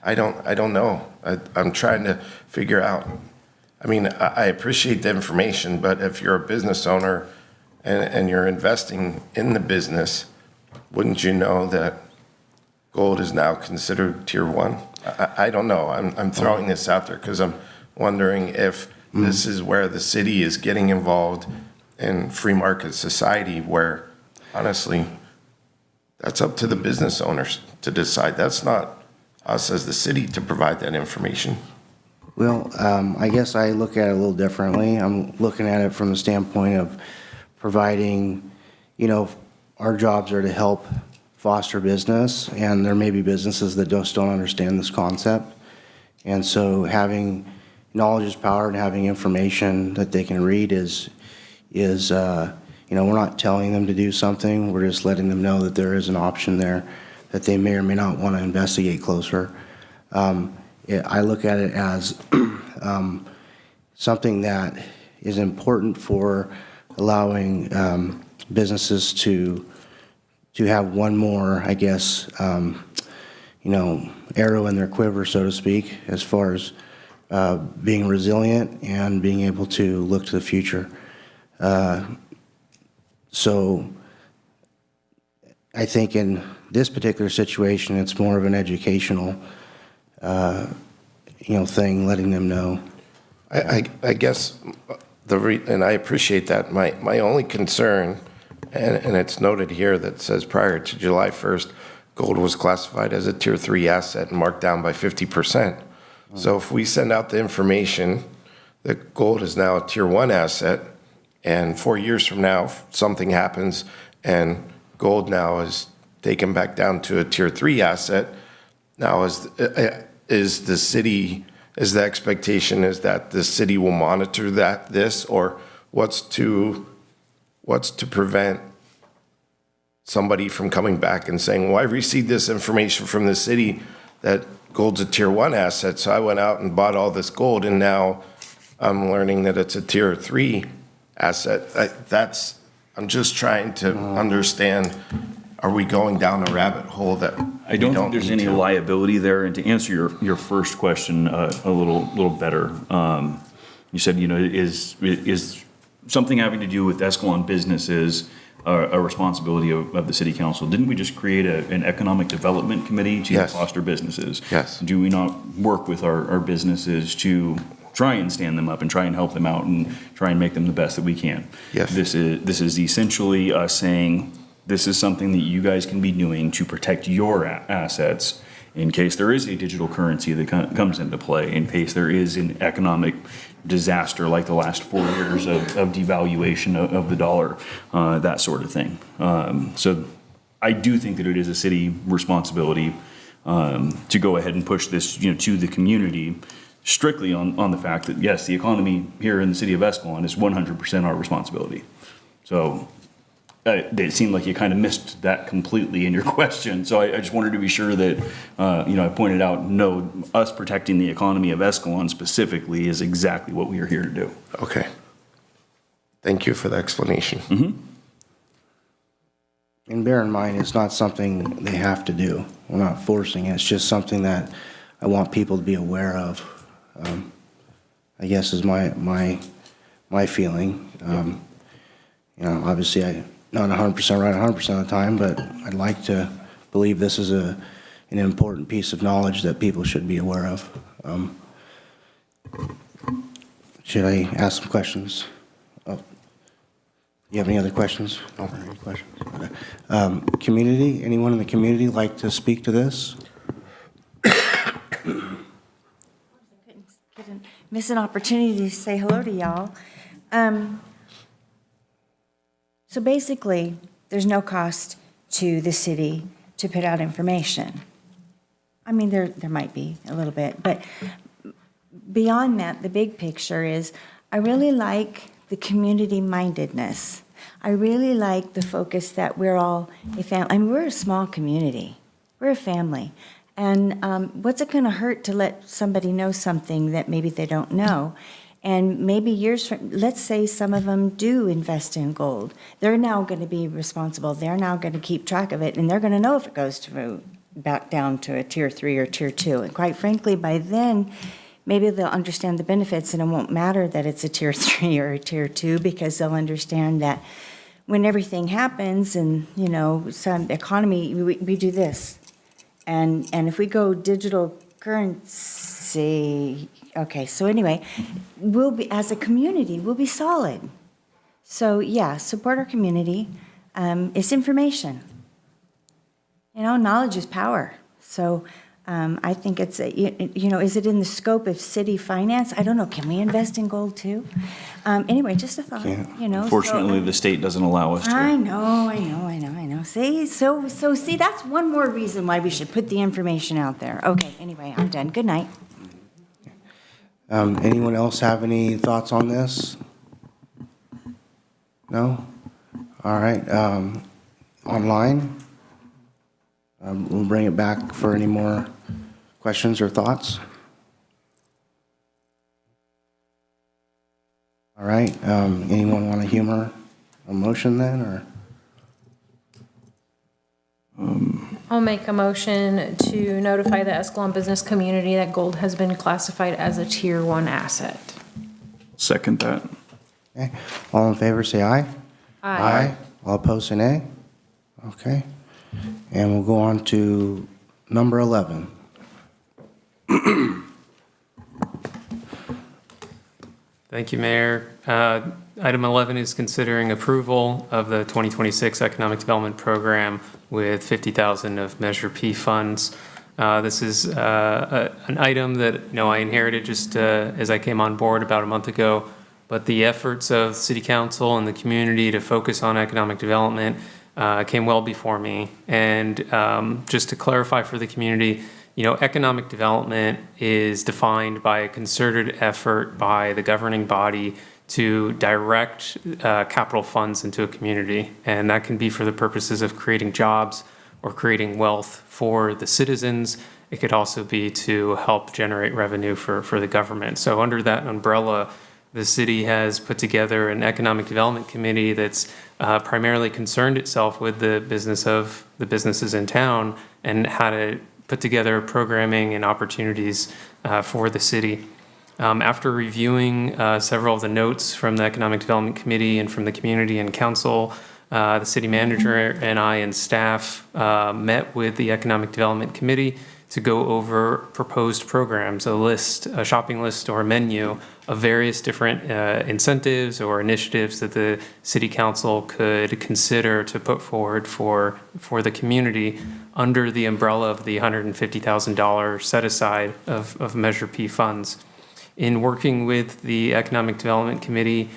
I don't know. I'm trying to figure out. I appreciate the information, but if you're a business owner and you're investing in the business, wouldn't you know that gold is now considered tier 1? I don't know. I'm throwing this out there because I'm wondering if this is where the city is getting involved in free market society where, honestly, that's up to the business owners to decide. That's not us as the city to provide that information. Well, I guess I look at it a little differently. I'm looking at it from the standpoint of providing, our jobs are to help foster business, and there may be businesses that just don't understand this concept. And so having knowledge is power and having information that they can read is we're not telling them to do something. We're just letting them know that there is an option there that they may or may not want to investigate closer. I look at it as something that is important for allowing businesses to have one more, I guess, arrow in their quiver, so to speak, as far as being resilient and being able to look to the future. So I think in this particular situation, it's more of an educational thing, letting them know. I guess and I appreciate that. My only concern, and it's noted here that says prior to July 1st, gold was classified as a tier 3 asset and marked down by 50%. So if we send out the information that gold is now a tier 1 asset, and 4 years from now something happens and gold now is taken back down to a tier 3 asset, now is the expectation is that the city will monitor this, or what's to prevent somebody from coming back and saying, well, I received this information from the city that gold's a tier 1 asset, so I went out and bought all this gold, and now I'm learning that it's a tier 3 asset. I'm just trying to understand are we going down a rabbit hole that I don't we think there's need any to? liability there. And to answer your first question a little better, you said, is something having to do with Escalon businesses a responsibility of the city council? Didn't we just create an economic development committee to Yes. foster businesses? Yes. Do we not work with our businesses to try and stand them up and try and help them out and try and make them the best that we can? Yes. This is essentially us saying, this is something that you guys can be doing to protect your assets in case there is a digital currency that comes into play, in case there is an economic disaster like the last 4 years of devaluation of the dollar, that sort of thing. So I do think that it is a city responsibility to go ahead and push this, to the community, strictly on the fact that, yes, the economy here in the city of Escalon is 100% our responsibility. So it seemed like you kind of missed that completely in your question. So I just wanted to be sure that, I pointed out, no, us protecting the economy of Escalon specifically is exactly what we are here to do. Okay. Thank you for the explanation. Mm-hmm. And bear in mind, it's not something they have to do. We're not forcing it. It's just something that I want people to be aware of. I guess is my feeling. Obviously I'm not 100% right 100% of the time, but I'd like to believe this is an important piece of knowledge that people should be aware of. Should I ask some questions? Oh, you have any other questions? No, any questions? Okay. Community, anyone in the community like to speak to this? Miss an opportunity to say hello to y'all. So basically, there's no cost to the city to put out information. I mean, there might be a little bit, but beyond that, the big picture is I really like the community mindedness. I really like the focus that we're all a family. I mean, we're a small community. We're a family. And what's it going to hurt to let somebody know something that maybe they don't know? And maybe years from, let's say some of them do invest in gold. They're now going to be responsible. They're now going to keep track of it, and they're going to know if it goes to back down to a tier 3 or tier 2. And quite frankly, by then, maybe they'll understand the benefits, and it won't matter that it's a tier 3 or a tier 2, because they'll understand that when everything happens and, some economy, we do this. And if we go digital currency, okay, so anyway, we'll be, as a community, we'll be solid. So yeah, support our community. It's information. Knowledge is power. So I think it's, is it in the scope of city finance? I don't know. Can we invest in gold too? Anyway, just a thought, Unfortunately, the state doesn't allow us to. I know. See, so see, that's one more reason why we should put the information out there. Okay, anyway, I'm done. Good night. Anyone else have any thoughts on this? No? All right. Online? We'll bring it back for any more questions or thoughts. All right. Anyone want to humor a motion then, or? I'll make a motion to notify the Escalon business community that gold has been classified as a tier 1 asset. Second that. Okay. All in favor, say aye. Aye. All opposed, say nay. Okay. And we'll go on to number 11. Thank you, Mayor. Item 11 is considering approval of the 2026 Economic Development Program with $50,000 of Measure P funds. This is an item that I inherited just as I came on board about a month ago. But the efforts of City Council and the community to focus on economic development came well before me. And just to clarify for the community, economic development is defined by a concerted effort by the governing body to direct capital funds into a community. And that can be for the purposes of creating jobs or creating wealth for the citizens. It could also be to help generate revenue for the government. So under that umbrella, the city has put together an economic development committee that's primarily concerned itself with the businesses in town and how to put together programming and opportunities for the city. After reviewing several of the notes from the Economic Development Committee and from the community and council, the city manager and I and staff met with the Economic Development Committee to go over proposed programs, a shopping list or a menu of various different incentives or initiatives that the city council could consider to put forward for the community under the umbrella of the $150,000 set aside of Measure P funds. In working with the Economic Development Committee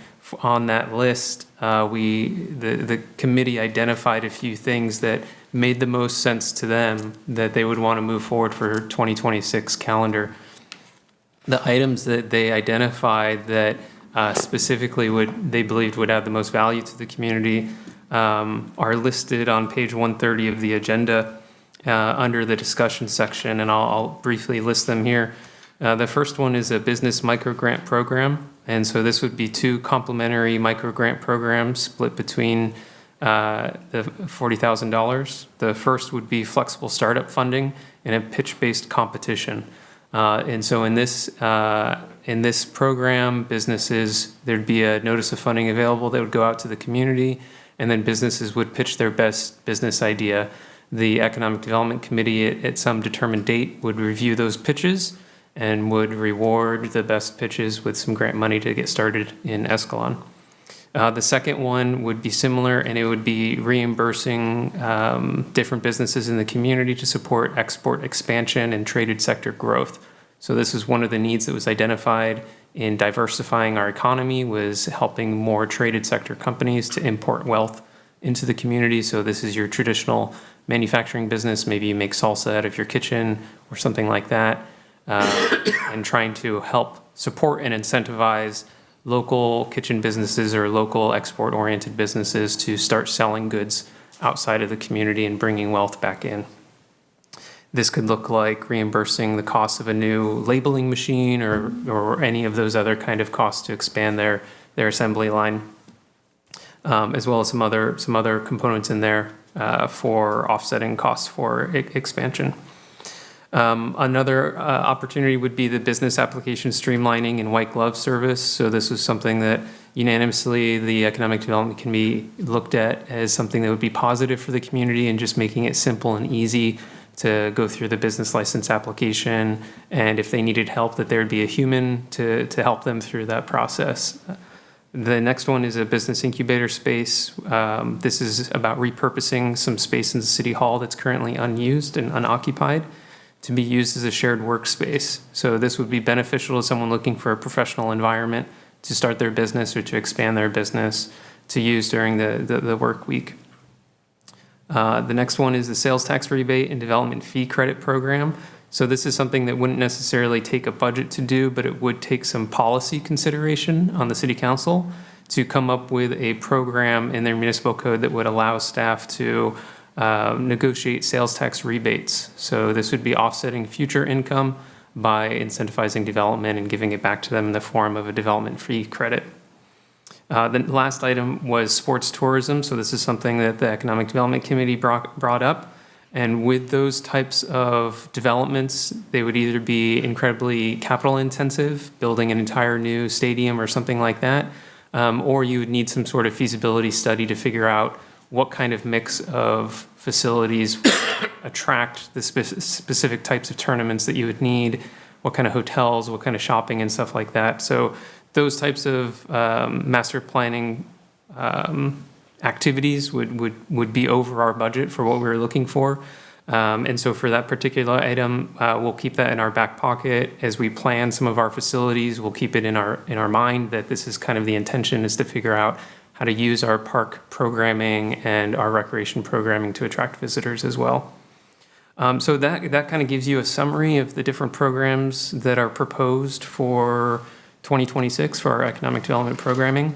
on that list, the committee identified a few things that made the most sense to them that they would want to move forward for 2026 calendar. The items that they identified that specifically they believed would add the most value to the community are listed on page 130 of the agenda under the discussion section, and I'll briefly list them here. The first one is a business microgrant program, and so this would be 2 complementary microgrant programs split between the $40,000. The first would be flexible startup funding in a pitch-based competition. And so in this program, there'd be a notice of funding available that would go out to the community, and then businesses would pitch their best business idea. The Economic Development Committee at some determined date would review those pitches and would reward the best pitches with some grant money to get started in Escalon. The second one would be similar, and it would be reimbursing different businesses in the community to support export expansion and traded sector growth. So this is one of the needs that was identified in diversifying our economy, was helping more traded sector companies to import wealth into the community. So this is your traditional manufacturing business. Maybe you make salsa out of your kitchen or something like that. And trying to help support and incentivize local kitchen businesses or local export-oriented businesses to start selling goods outside of the community and bringing wealth back in. This could look like reimbursing the cost of a new labeling machine or any of those other kind of costs to expand their assembly line, as well as some other components in there for offsetting costs for expansion. Another opportunity would be the business application streamlining and white glove service. So this was something that unanimously the Economic Development Committee looked at as something that would be positive for the community, and just making it simple and easy to go through the business license application. And if they needed help, that there'd be a human to help them through that process. The next one is a business incubator space. This is about repurposing some space in the City Hall that's currently unused and unoccupied to be used as a shared workspace. So this would be beneficial to someone looking for a professional environment to start their business or to expand their business to use during the work week. The next one is the sales tax rebate and development fee credit program. So this is something that wouldn't necessarily take a budget to do, but it would take some policy consideration on the city council to come up with a program in their municipal code that would allow staff to negotiate sales tax rebates. So this would be offsetting future income by incentivizing development and giving it back to them in the form of a development fee credit. The last item was sports tourism. So this is something that the Economic Development Committee brought up. And with those types of developments, they would either be incredibly capital intensive, building an entire new stadium or something like that, or you would need some sort of feasibility study to figure out what kind of mix of facilities would attract the specific types of tournaments that you would need, what kind of hotels, what kind of shopping and stuff like that. So those types of master planning activities would be over our budget for what we were looking for. And so for that particular item, we'll keep that in our back pocket as we plan some of our facilities. We'll keep it in our mind that this is kind of the intention, is to figure out how to use our park programming and our recreation programming to attract visitors as well. So that kind of gives you a summary of the different programs that are proposed for 2026 for our economic development programming.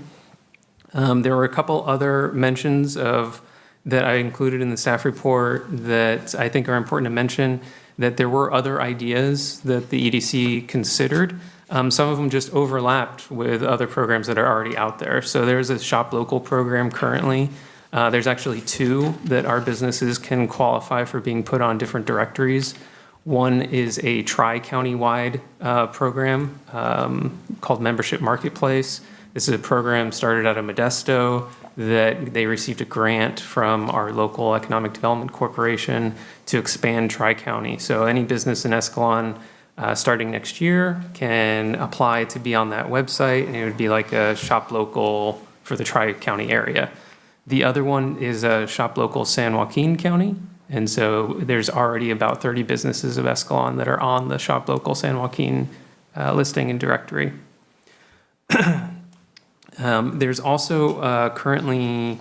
There were a couple other mentions that I included in the staff report that I think are important to mention, that there were other ideas that the EDC considered Some of them just overlapped with other programs that are already out there. So there's a Shop Local program currently. There's actually two that our businesses can qualify for being put on different directories. One is a tri-county-wide program called Membership Marketplace. This is a program started out of Modesto that they received a grant from our local Economic Development Corporation to expand tri-county. So any business in Escalon starting next year can apply to be on that website, and it would be like a Shop Local for the tri-county area. The other one is a Shop Local San Joaquin County. And so there's already about 30 businesses of Escalon that are on the Shop Local San Joaquin listing and directory. There's also currently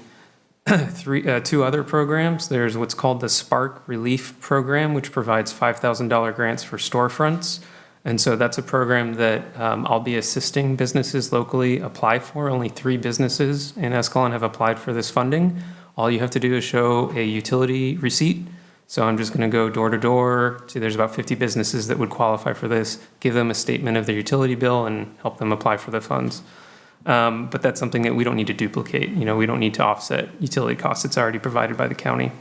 two other programs. There's what's called the Spark Relief Program, which provides $5,000 grants for storefronts. And so that's a program that I'll be assisting businesses locally apply for. Only 3 businesses in Escalon have applied for this funding. All you have to do is show a utility receipt. So I'm just going to go door to door. There's about 50 businesses that would qualify for this, give them a statement of their utility bill and help them apply for the funds. But that's something that we don't need to duplicate. You know, we don't need to offset utility costs. It's already provided by the county.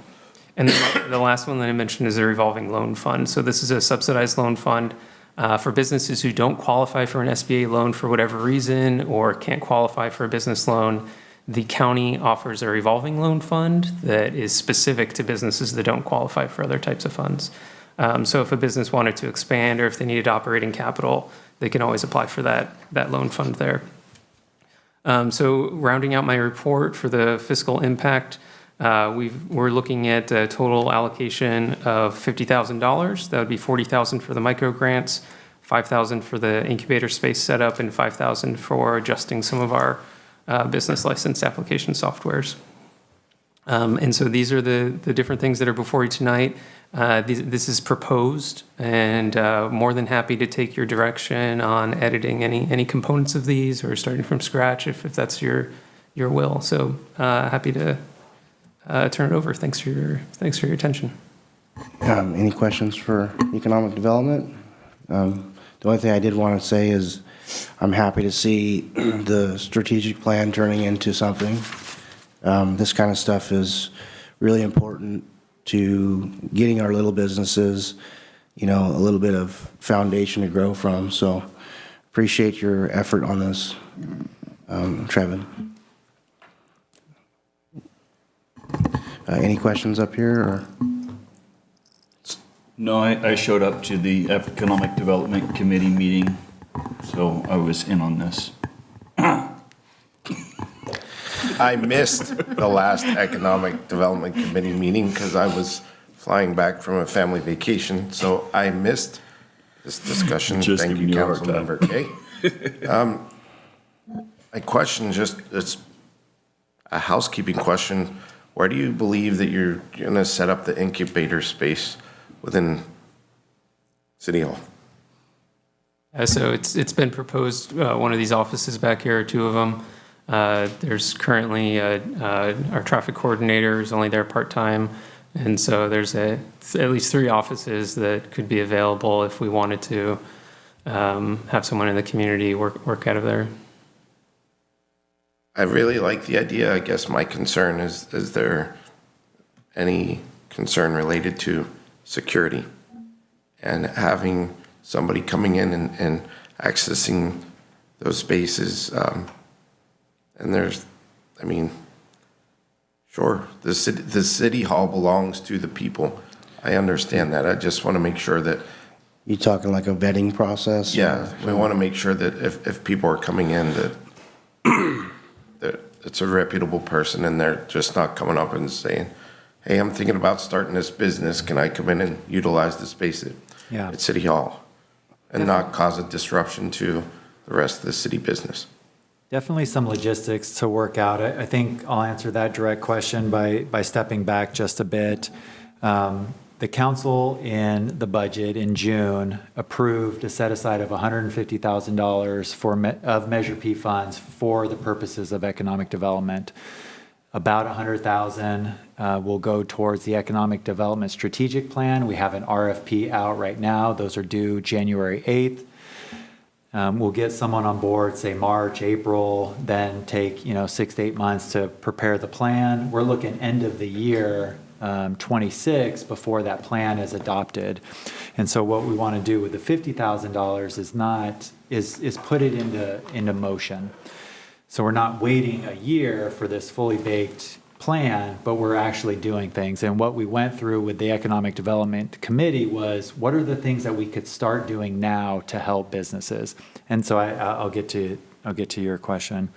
And then the last one that I mentioned is a revolving loan fund. So this is a subsidized loan fund for businesses who don't qualify for an SBA loan for whatever reason or can't qualify for a business loan. The county offers a revolving loan fund that is specific to businesses that don't qualify for other types of funds. So if a business wanted to expand or if they needed operating capital, they can always apply for that loan fund there. So rounding out my report for the fiscal impact, we're looking at a total allocation of $50,000. That would be $40,000 for the micro grants, $5,000 for the incubator space setup, and $5,000 for adjusting some of our business license application softwares. And so these are the different things that are before you tonight. This is proposed, and more than happy to take your direction on editing any components of these or starting from scratch if that's your will. So happy to turn it over. Thanks for your attention. Any questions for economic development? The only thing I did want to say is I'm happy to see the strategic plan turning into something. This kind of stuff is really important to getting our little businesses, you know, a little bit of foundation to grow from. So appreciate your effort on this, Trevin. Any questions up here? Or? No, I showed up to the Economic Development Committee meeting, so I was in on this. I missed the last Economic Development Committee meeting because I was flying back from a family vacation, so I missed this discussion. Just Thank you, giving you a hard Councilmember Kay. My question it's a housekeeping question. Where do you believe that you're going to set up the incubator space within City Hall? So it's been proposed, one of these offices back here, 2 of them. There's currently our traffic coordinator is only there part-time. And so there's at least 3 offices that could be available if we wanted to have someone in the community work out of there. I really like the idea. I guess my concern is there any concern related to security and having somebody coming in and accessing those spaces? And there's, I mean, sure, the city hall belongs to the people. I understand that. I just want to make sure that. You talking like a vetting process? Yeah, we want to make sure that if people are coming in that it's a reputable person and they're just not coming up and saying, hey, I'm thinking about starting this business. Can I come in and utilize the space at City Hall and not cause a disruption to the rest of the city business? Definitely some logistics to work out. I think I'll answer that direct question by stepping back just a bit. The council in the budget in June approved a set aside of $150,000 of Measure P funds for the purposes of economic development. About $100,000 will go towards the economic development strategic plan. We have an RFP out right now. Those are due January 8th. We'll get someone on board, say March, April, then take, 6 to 8 months to prepare the plan. We're looking end of the year, 26, before that plan is adopted. And so what we want to do with the $50,000 is put it into motion. So we're not waiting a year for this fully baked plan, but we're actually doing things. And what we went through with the Economic Development Committee was, what are the things that we could start doing now to help businesses? And so I'll get to your question.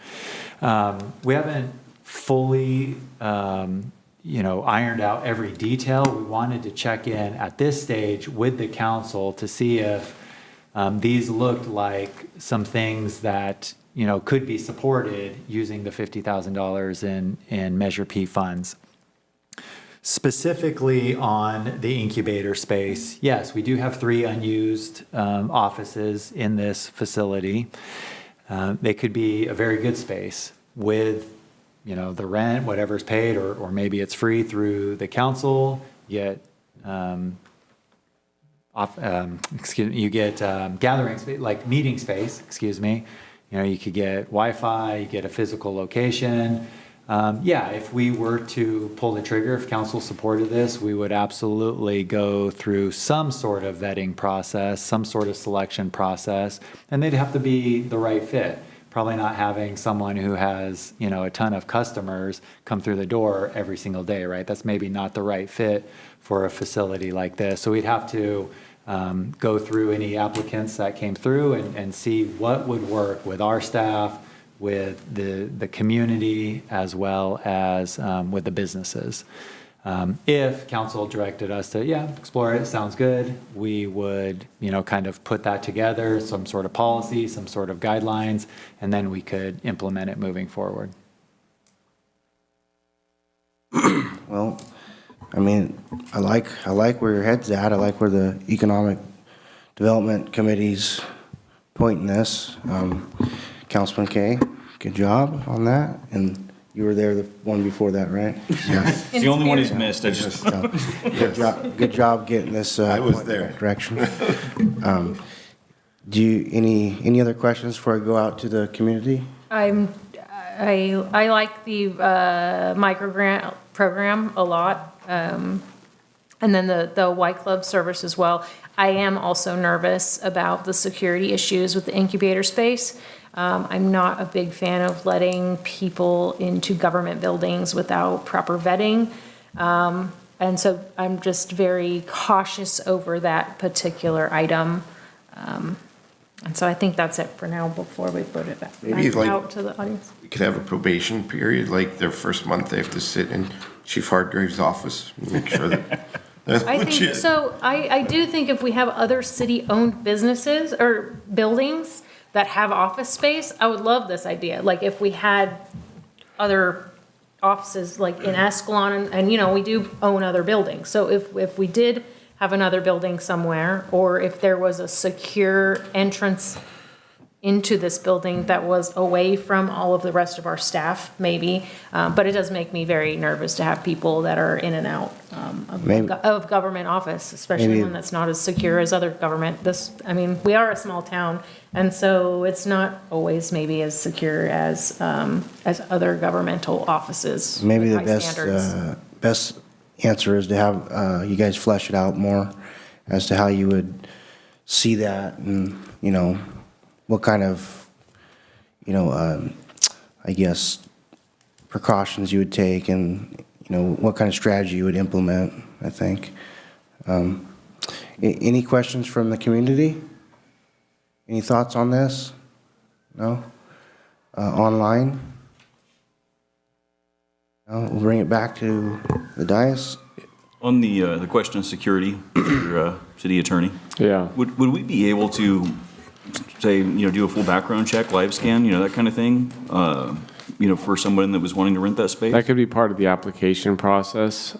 We haven't fully, ironed out every detail. We wanted to check in at this stage with the council to see if these looked like some things that could be supported using the $50,000 in Measure P funds. Specifically on the incubator space, yes, we do have 3 unused offices in this facility. They could be a very good space with, the rent, whatever's paid, or maybe it's free through the council, yet you get gathering space, like meeting space, you could get Wi-Fi, you get a physical location. If we were to pull the trigger, if council supported this, we would absolutely go through some sort of vetting process, some sort of selection process, and they'd have to be the right fit. Probably not having someone who has, a ton of customers come through the door every single day, right? That's maybe not the right fit for a facility like this. So we'd have to go through any applicants that came through and see what would work with our staff, with the community, as well as with the businesses. If council directed us to, explore it, sounds good, we would, kind of put that together, some sort of policy, some sort of guidelines, and then we could implement it moving forward. Well, I like where your head's at. I like where the Economic Development Committee's pointing this. Councilman Kay, good job on that. And you were there the one before that, right? It's the only one he's missed. Good job getting this. I was there. Direction. Do you any other questions before I go out to the community? I like the micro grant program a lot, and then the Y Club service as well. I am also nervous about the security issues with the incubator space. I'm not a big fan of letting people into government buildings without proper vetting. And so I'm just very cautious over that particular item. And so I think that's it for now before we put it back out to the audience. We could have a probation period, like their first month they have to sit in Chief Hardgrave's office, make sure that that's I think legit. so. I do think if we have other city-owned businesses or buildings that have office space, I would love this idea. Like if we had other offices like in Escalon and we do own other buildings. So if we did have another building somewhere, or if there was a secure entrance into this building that was away from all of the rest of our staff, maybe. But it does make me very nervous to have people that are in and out of government office, especially one that's not as secure as other government. We are a small town, and so it's not always maybe as secure as other governmental offices. Maybe the high best answer is to have you guys flesh it out more as to how you would see that, and what kind of I guess precautions you would take, and what kind of strategy you would implement. I think. Any questions from the community? Any thoughts on this? No? Online? No? We'll bring it back to the dais. On the question of security, Mr. City Attorney. Yeah. Would we be able to say, do a full background check, live scan, that kind of thing, for someone that was wanting to rent that space? That could be part of the application process.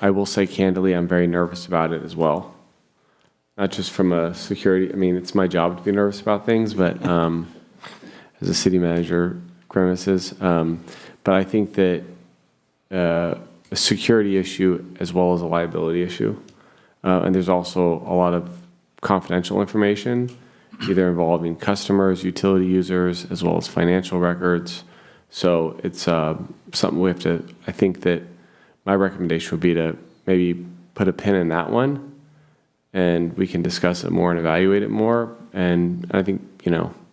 I will say candidly, I'm very nervous about it as well. Not just from a security, it's my job to be nervous about things, but as a city manager, premises. But I think that a security issue as well as a liability issue. And there's also a lot of confidential information. either involving customers, utility users, as well as financial records. So it's something we have to, I think that my recommendation would be to maybe put a pin in that one, and we can discuss it more and evaluate it more. And I think,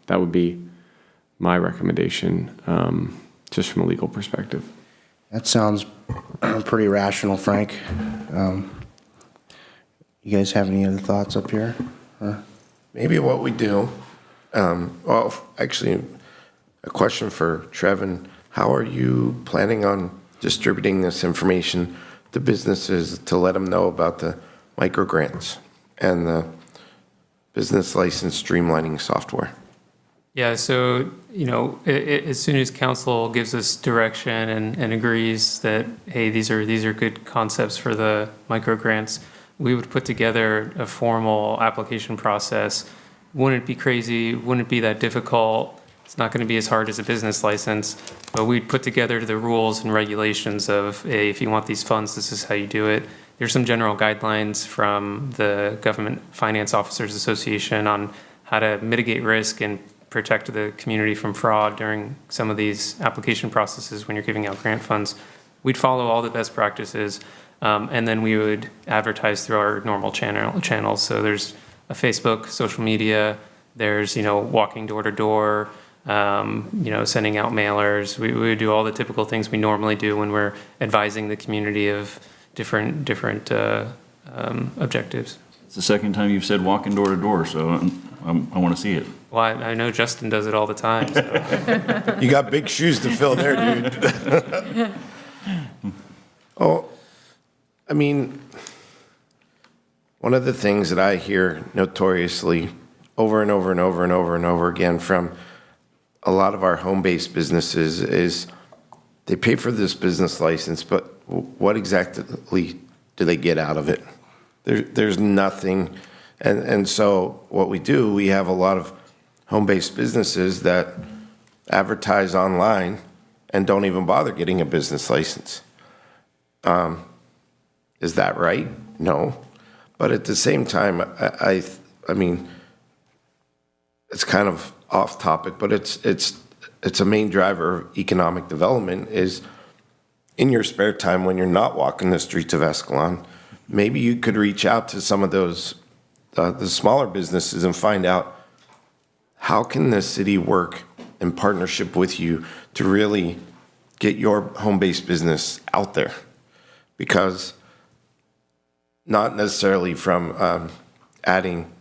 that would be my recommendation, just from a legal perspective. That sounds pretty rational, Frank. You guys have any other thoughts up here? Maybe what we do, well, actually, a question for Trevin. How are you planning on distributing this information to businesses to let them know about the micro grants and the business license streamlining software? Yeah, so, as soon as council gives us direction and agrees that, hey, these are good concepts for the micro grants, we would put together a formal application process. Wouldn't be crazy, wouldn't be that difficult. It's not going to be as hard as a business license, but we'd put together the rules and regulations of, hey, if you want these funds, this is how you do it. There's some general guidelines from the Government Finance Officers Association on how to mitigate risk and protect the community from fraud during some of these application processes when you're giving out grant funds. We'd follow all the best practices, and then we would advertise through our normal channels. So there's a Facebook, social media, there's, walking door to door, sending out mailers. We would do all the typical things we normally do when we're advising the community of different objectives. It's the second time you've said walking door to door, so I want to see it. Well, I know Justin does it all the time. So. You got big shoes to fill there, dude. Oh, I mean, one of the things that I hear notoriously over and over and over and over and over again from a lot of our home-based businesses is they pay for this business license, but what exactly do they get out of it? There's nothing. And so what we do, we have a lot of home-based businesses that advertise online and don't even bother getting a business license. Is that right? No. But at the same time, I mean, it's kind of off topic, but it's a main driver of economic development is in your spare time when you're not walking the streets of Escalon, maybe you could reach out to some of those the smaller businesses and find out how can the city work in partnership with you to really get your home-based business out there? Because not necessarily from adding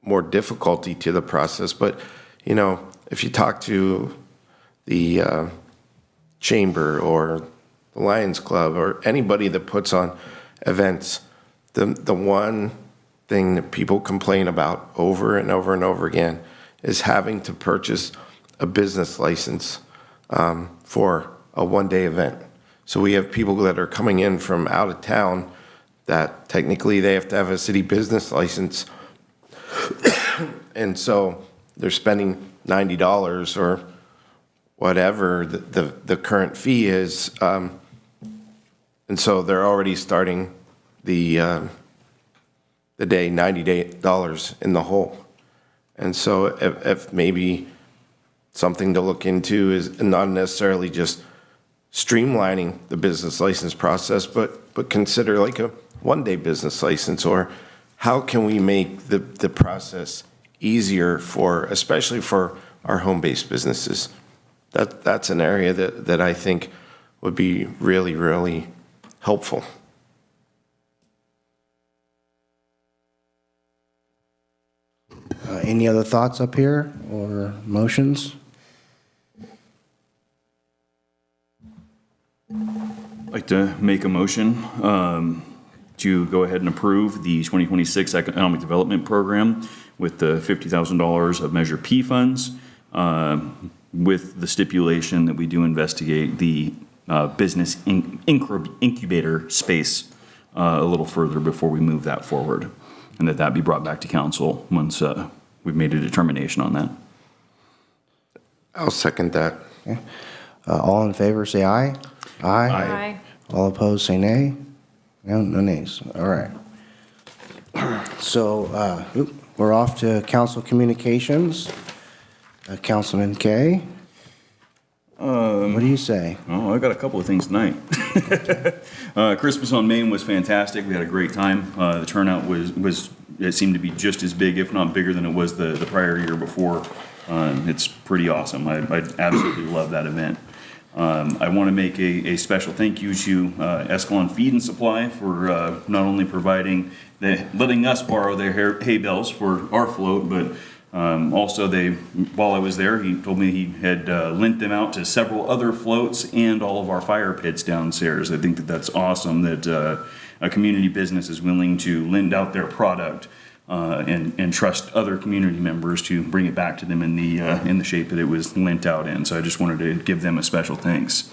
more difficulty to the process, but if you talk to the chamber or the Lions Club or anybody that puts on events, the one thing that people complain about over and over and over again is having to purchase a business license for a one-day event. So we have people that are coming in from out of town that technically they have to have a city business license. And so they're spending $90 or whatever the current fee is. And so they're already starting the day $90 in the hole. And so if maybe something to look into is not necessarily just streamlining the business license process, but consider like a one-day business license, or how can we make the process easier especially for our home-based businesses? That's an area that I think would be really, really helpful. Any other thoughts up here or motions? I'd like to make a motion to go ahead and approve the 2026 Economic Development Program with the $50,000 of Measure P funds, with the stipulation that we do investigate the business incubator space a little further before we move that forward, and that be brought back to council once we've made a determination on that. I'll second that. Okay. All in favor, say aye. Aye. Aye. All opposed, say nay. No nays. All right. So, we're off to council communications. Councilman Kay, what do you say? Oh, I got a couple of things tonight. Christmas on Main was fantastic. We had a great time. The turnout it seemed to be just as big, if not bigger than it was the prior year before. It's pretty awesome. I absolutely love that event. I want to make a special thank you to Escalon Feed and Supply for not only letting us borrow their hay bales for our float, but also while I was there, he told me he had lent them out to several other floats and all of our fire pits downstairs. I think that's awesome that a community business is willing to lend out their product and trust other community members to bring it back to them in the shape that it was lent out in. So I just wanted to give them a special thanks.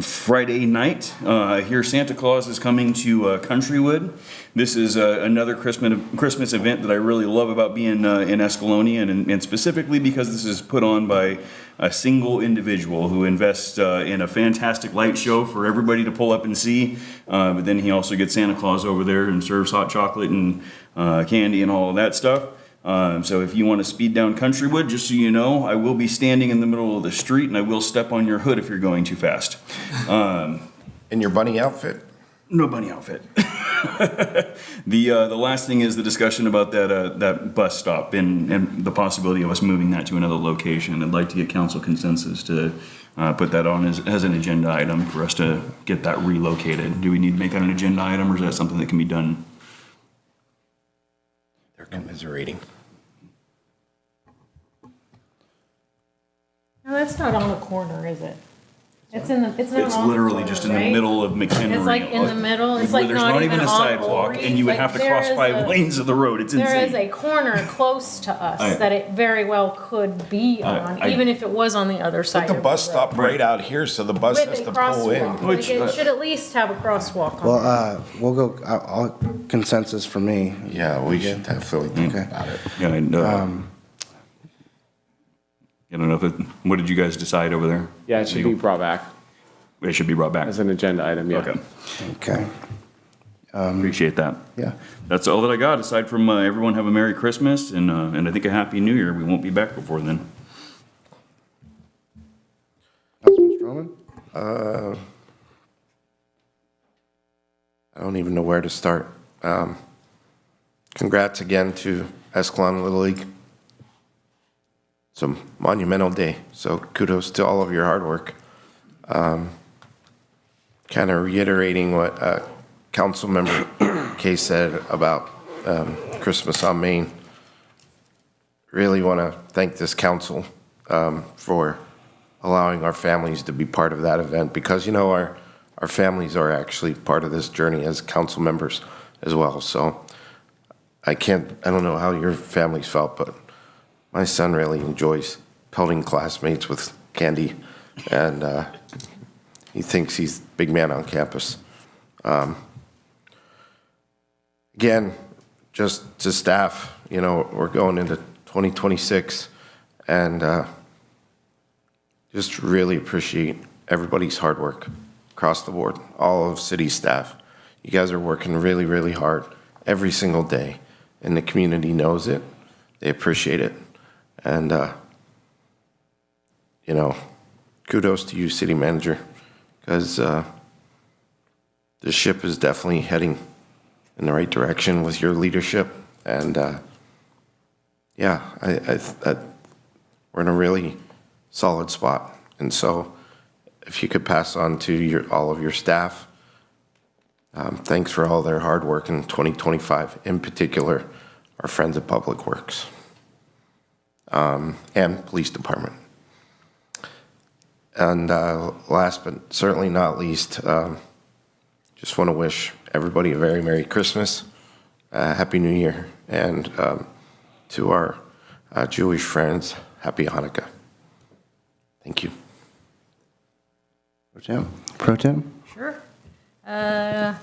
Friday night, I hear Santa Claus is coming to Countrywood. This is another Christmas event that I really love about being in Escalonia, and specifically because this is put on by a single individual who invests in a fantastic light show for everybody to pull up and see. But then he also gets Santa Claus over there and serves hot chocolate and candy and all of that stuff. So if you want to speed down Countrywood, just so you know, I will be standing in the middle of the street and I will step on your hood if you're going too fast. In your bunny outfit? No bunny outfit. The last thing is the discussion about that bus stop and the possibility of us moving that to another location. I'd like to get council consensus to put that on as an agenda item for us to get that relocated. Do we need to make that an agenda item, or is that something that can be done? They're commiserating. No, that's not on the corner, is it? It's not on the It's literally corner, just in the right? middle of McHenry. It's like in the middle, it's where like there's not even a on sidewalk, Ulrich. and you would Like, have to there cross is 5 a- lanes of the road. It's There is insane. a corner close to us I- that it very well could be on, even if it was on the other side Put the of bus road. stop right out here so the bus has With to a pull in. crosswalk, like it should at least have a crosswalk on it. Well, we'll go, I'll consensus for me. Yeah, we should definitely think Okay. about it. Yeah, and, I don't know what did you guys decide over there? Yeah, it should be brought back It should be brought back. as an agenda item, yeah. Okay. Okay. Appreciate that. Yeah. That's all that I got, aside from everyone have a Merry Christmas and I think a Happy New Year. We won't be back before then. Councilman Stroman? I don't even know where to start. Congrats again to Escalon Little League. It's a monumental day, so kudos to all of your hard work. Kind of reiterating what Councilmember Kay said about Christmas on Main. Really want to thank this council for allowing our families to be part of that event, because, you know, our families are actually part of this journey as council members as well. So I don't know how your families felt, but my son really enjoys pelting classmates with candy, and he thinks he's the big man on campus. Again, just to staff, you know, we're going into 2026, and just really appreciate everybody's hard work across the board, all of city staff. You guys are working really, really hard every single day, and the community knows it. They appreciate it. And, you know, kudos to you, city manager, because the ship is definitely heading in the right direction with your leadership. And, yeah, we're in a really solid spot. And so if you could pass on to all of your staff, thanks for all their hard work in 2025, in particular, our friends at Public Works. And police department. And last but certainly not least, just want to wish everybody a very Merry Christmas, Happy New Year, and to our Jewish friends, Happy Hanukkah. Thank you. Pro Tem? Sure. I'll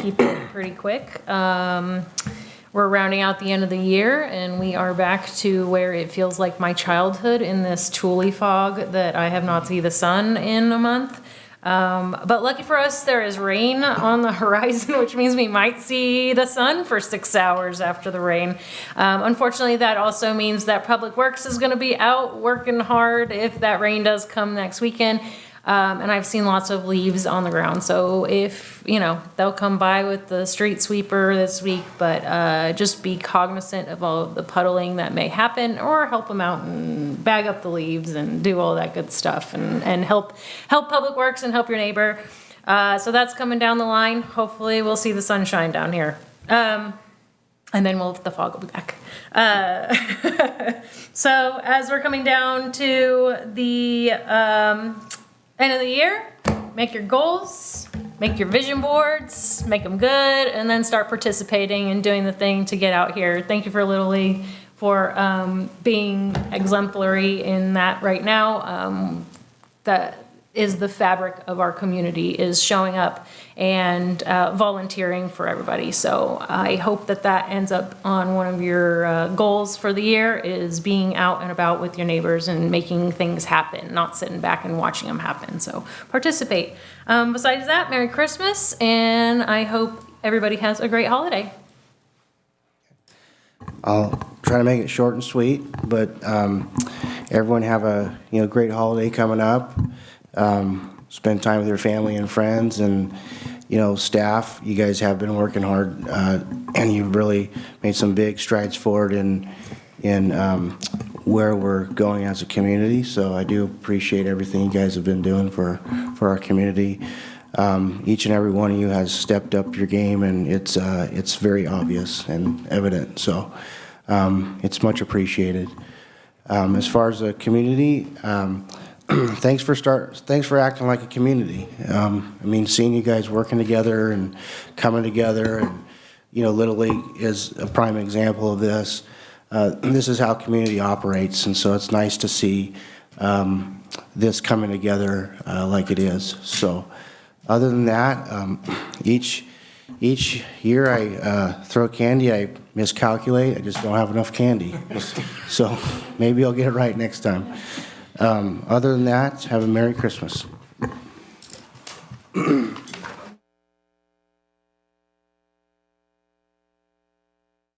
keep it pretty quick. We're rounding out the end of the year, and we are back to where it feels like my childhood in this Thule fog that I have not seen the sun in a month. But lucky for us, there is rain on the horizon, which means we might see the sun for 6 hours after the rain. Unfortunately, that also means that Public Works is going to be out working hard if that rain does come next weekend. And I've seen lots of leaves on the ground. So if, they'll come by with the street sweeper this week, but just be cognizant of all of the puddling that may happen, or help them out and bag up the leaves and do all that good stuff and help Public Works and help your neighbor. So that's coming down the line. Hopefully we'll see the sunshine down here. And then the fog will be back. So as we're coming down to the end of the year, make your goals, make your vision boards, make them good, and then start participating and doing the thing to get out here. Thank you for Little League for being exemplary in that right now. That is the fabric of our community, is showing up and volunteering for everybody. So I hope that ends up on one of your goals for the year, is being out and about with your neighbors and making things happen, not sitting back and watching them happen. So participate. Besides that, Merry Christmas, and I hope everybody has a great holiday. I'll try to make it short and sweet, but everyone have a great holiday coming up. Spend time with your family and friends, and staff. You guys have been working hard, and you've really made some big strides forward in where we're going as a community. So I do appreciate everything you guys have been doing for our community. Each and every one of you has stepped up your game, and it's very obvious and evident. So it's much appreciated. As far as the community, thanks for acting like a community. Seeing you guys working together and coming together, and Little League is a prime example of this. This is how community operates, and so it's nice to see this coming together like it is. So other than that, each year I throw candy, I miscalculate. I just don't have enough candy. So maybe I'll get it right next time. Other than that, have a Merry Christmas.